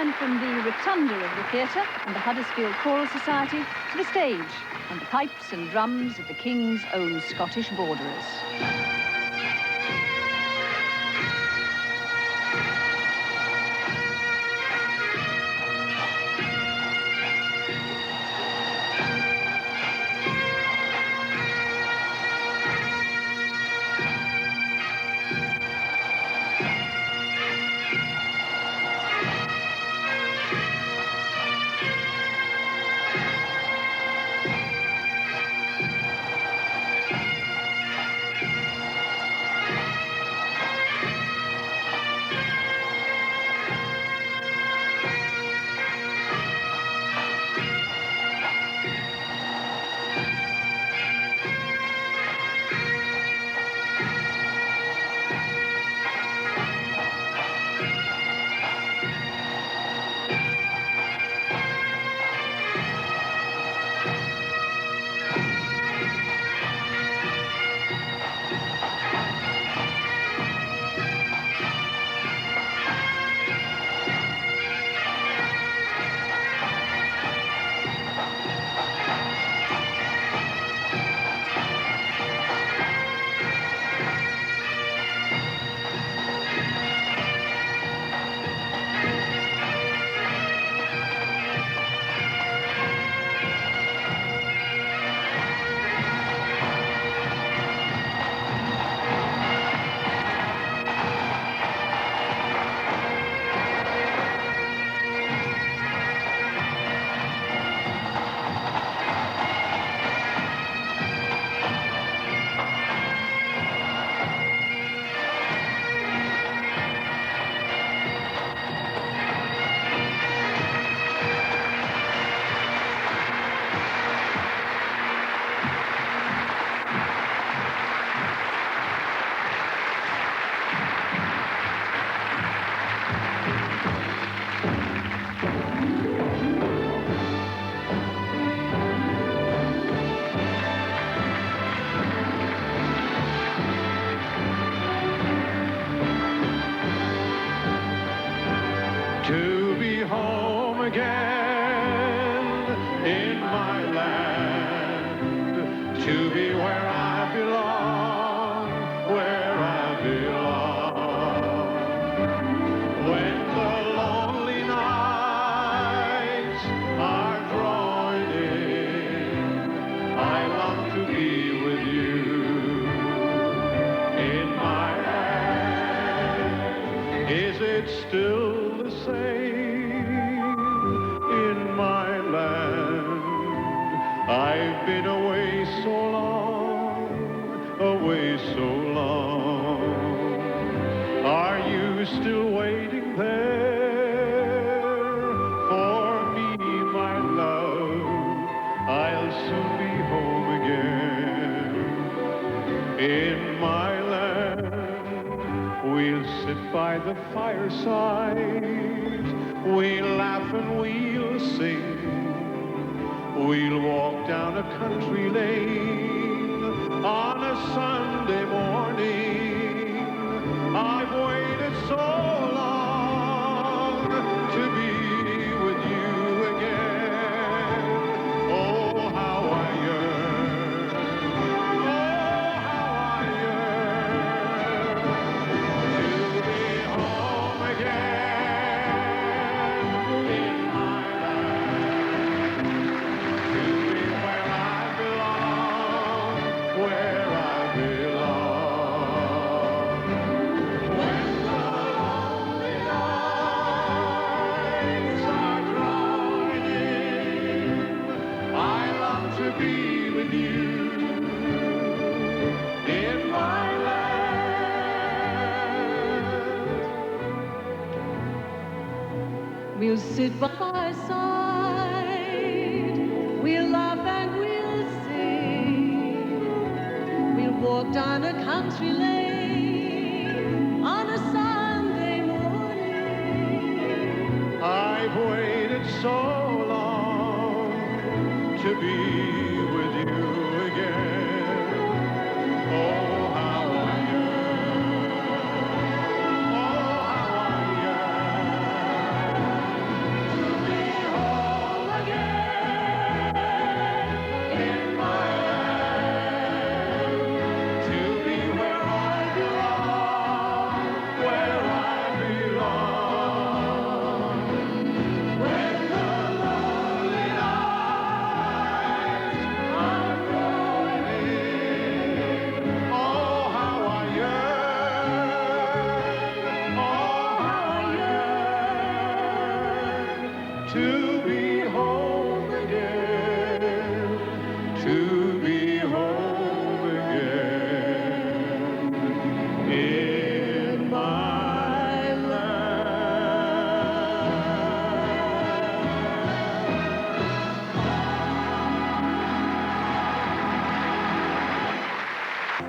turn from the rotunda of the theatre and the Huddersfield Choral Society to the stage and the pipes and drums of the King's own Scottish borderers. To be home again in my land, to be where I belong, where I belong. When the lonely nights are drawing in, I long to be with you in my land. Is it still the same in my land? I've been away so long, away so long. Are you still waiting there for me, my love? I'll soon be home again in my land. We'll sit by the fireside, we'll laugh and we'll sing. We'll walk down a country lane on a Sunday morning. I've waited so long to be with you again. Oh, how I yearn. Oh, how I yearn to be home again in my land, to be where I belong, where I belong. When the lonely nights are drawing in, I long to be with you in my land. We'll sit by my side, we'll laugh and we'll sing. We'll walk down a country lane on a Sunday morning. I've waited so long to be with you again. Oh, how I yearn. Oh, how I yearn be home again, to be home again in my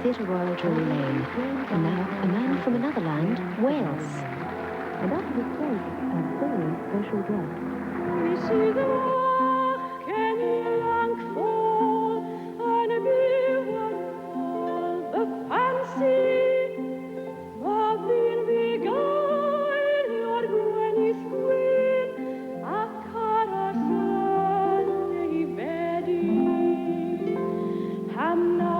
Theatre Royal Drury Lane. And now, a man from another land, Wales. And up to take a very special dress. We see the Cagney and Lacey, the fancy of being beguiled, your Gwenny's queen, a Carson, Betty, and now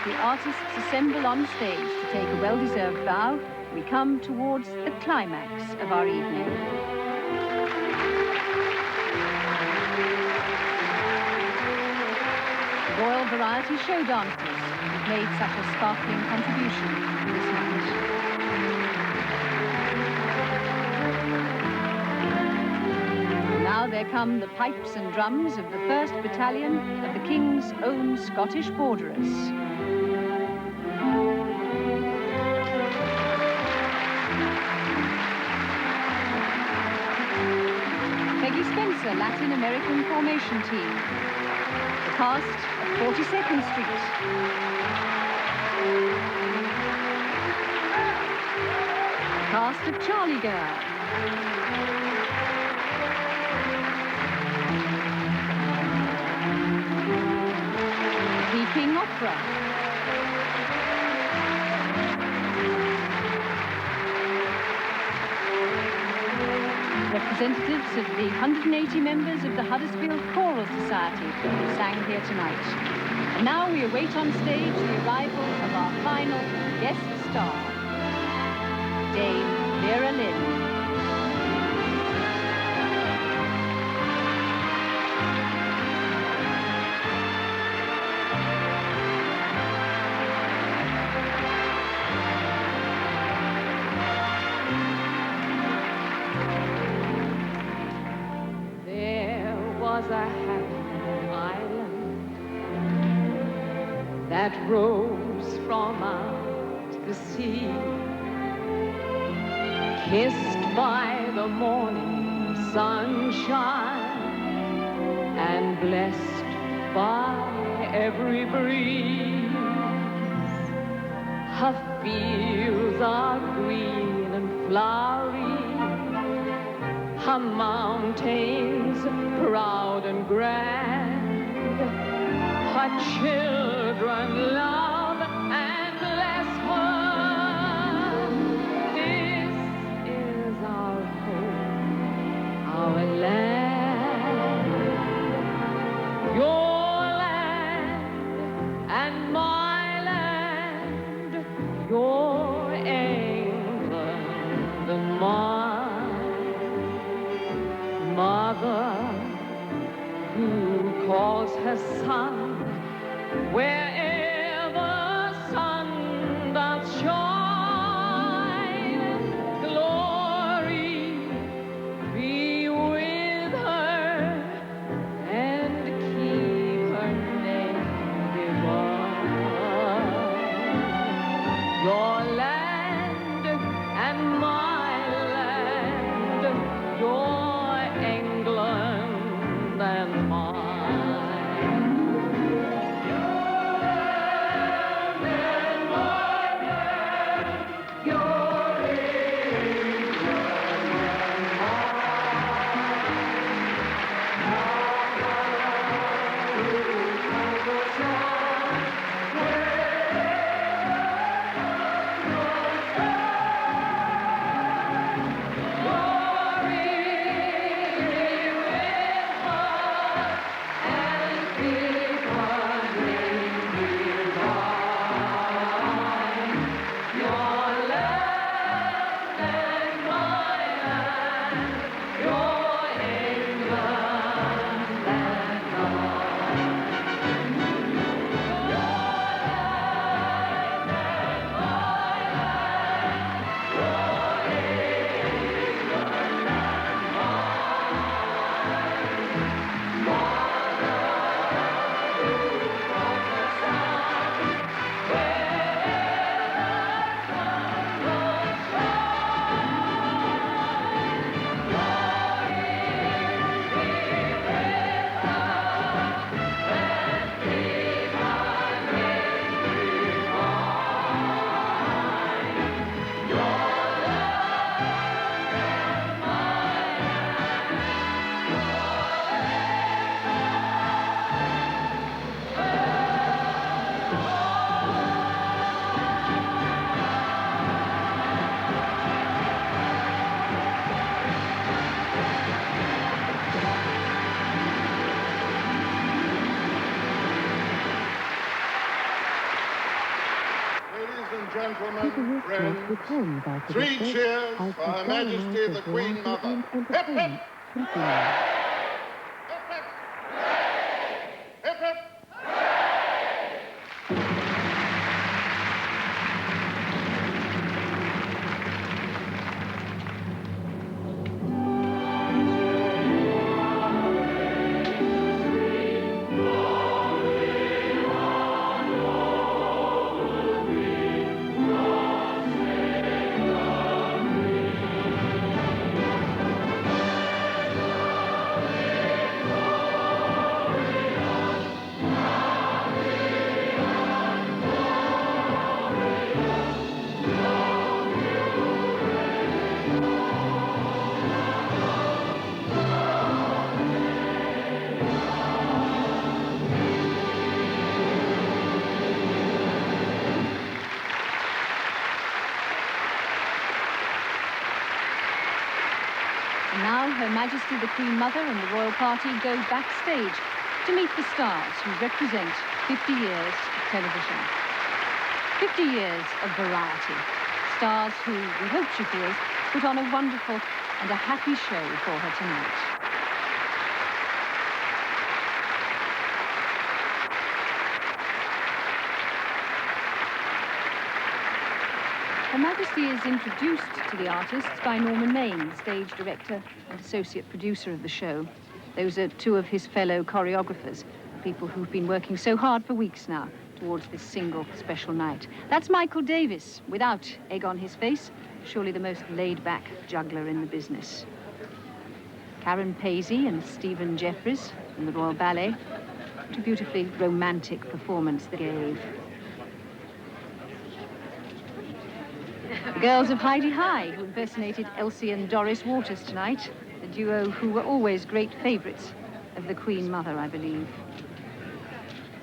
The artists assemble on stage to take a well-deserved bow. We come towards the climax of our evening. The Royal Variety Show dancers have made such a sparkling contribution this night. Now there come the pipes and drums of the 1st Battalion of the King's Own Scottish Borderers. Spencer Latin American Formation Team. The cast of 42nd Street. The cast of Charlie Girl. The Peking Opera. Representatives of the 180 members of the Huddersfield Choral Society who sang here tonight. And now we await on stage the arrival of our final guest star, Dame Vera Lynn. A happy island that rose from out the sea, kissed by the morning sunshine and blessed by every breeze. Her fields are green and flowery, her mountains proud and grand, her children love and bless her. This is our home, our land, your land and my land, your England and mine. Mother who calls her son wherever sun doth shine, glory be with her and keep her name divine. Your land and my land, your England and mine. Gentlemen, friends, 3 cheers for Her Majesty the Queen Mother. Hip, hip! Hip, hip! Now, Her Majesty the Queen Mother and the royal party go backstage to meet the stars who represent 50 years of television. 50 years of variety. Stars who, we hope she feels, put on a wonderful and a happy show for her tonight. Her Majesty is introduced to the artists by Norman Maen, stage director and associate producer of the show. Those are 2 of his fellow choreographers, people who've been working so hard for weeks now towards this single special night. That's Michael Davis, without egg on his face, surely the most laid-back juggler in the business. Karen Paisy and Stephen Jeffries from the Royal Ballet. What a beautifully romantic performance they gave. The girls of Heidi High, who impersonated Elsie and Doris Waters tonight, the duo who were always great favourites of the Queen Mother, I believe.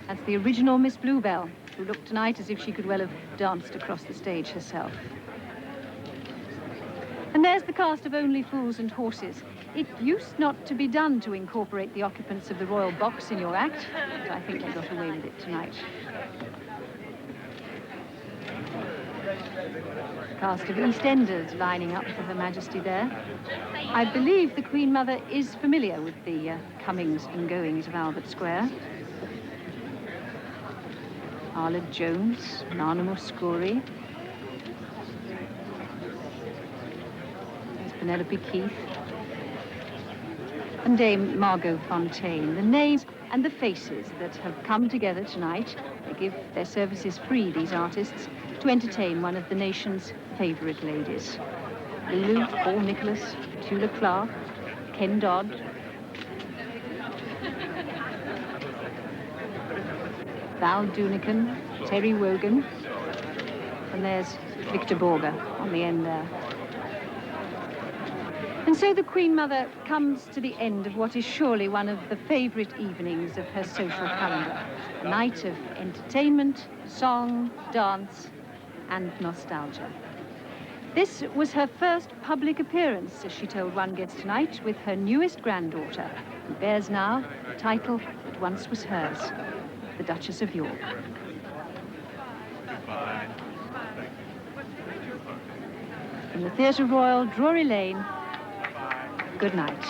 That's the original Miss Bluebell, who looked tonight as if she could well have danced across the stage herself. And there's the cast of Only Fools and Horses. It used not to be done to incorporate the occupants of the Royal Box in your act, but I think they got away with it tonight. Cast of EastEnders lining up for Her Majesty there. I believe the Queen Mother is familiar with the comings and goings of Albert Square. Arla Jones, Nana Mouskouri. There's Penelope Keith. And Dame Margot Fontaine. The names and the faces that have come together tonight. They give their services free, these artists, to entertain one of the nation's favourite ladies. Lulu, Paul Nicholas, Petula Clark, Ken Dodd, Val Dunican, Terry Wogan, and there's Victor Borger on the end there. And so the Queen Mother comes to the end of what is surely one of the favourite evenings of her social calendar. A night of entertainment, song, dance, and nostalgia. This was her first public appearance, as she told One Guest tonight, with her newest granddaughter, who bears now the title that once was hers, the Duchess of York. From the Theatre Royal, Drury Lane, good night.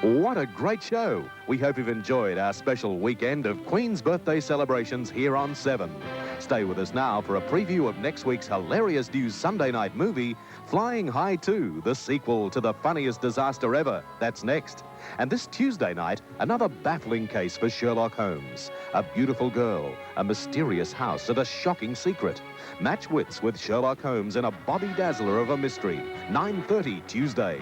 What a great show. We hope you've enjoyed our special weekend of Queen's birthday celebrations here on 7. Stay with us now for a preview of next week's hilarious new Sunday night movie, Flying High 2, the sequel to the funniest disaster ever. That's next. And this Tuesday night, another baffling case for Sherlock Holmes. A beautiful girl, a mysterious house, and a shocking secret. Match wits with Sherlock Holmes in a Bobby Dazzler of a mystery. 9:30 Tuesday.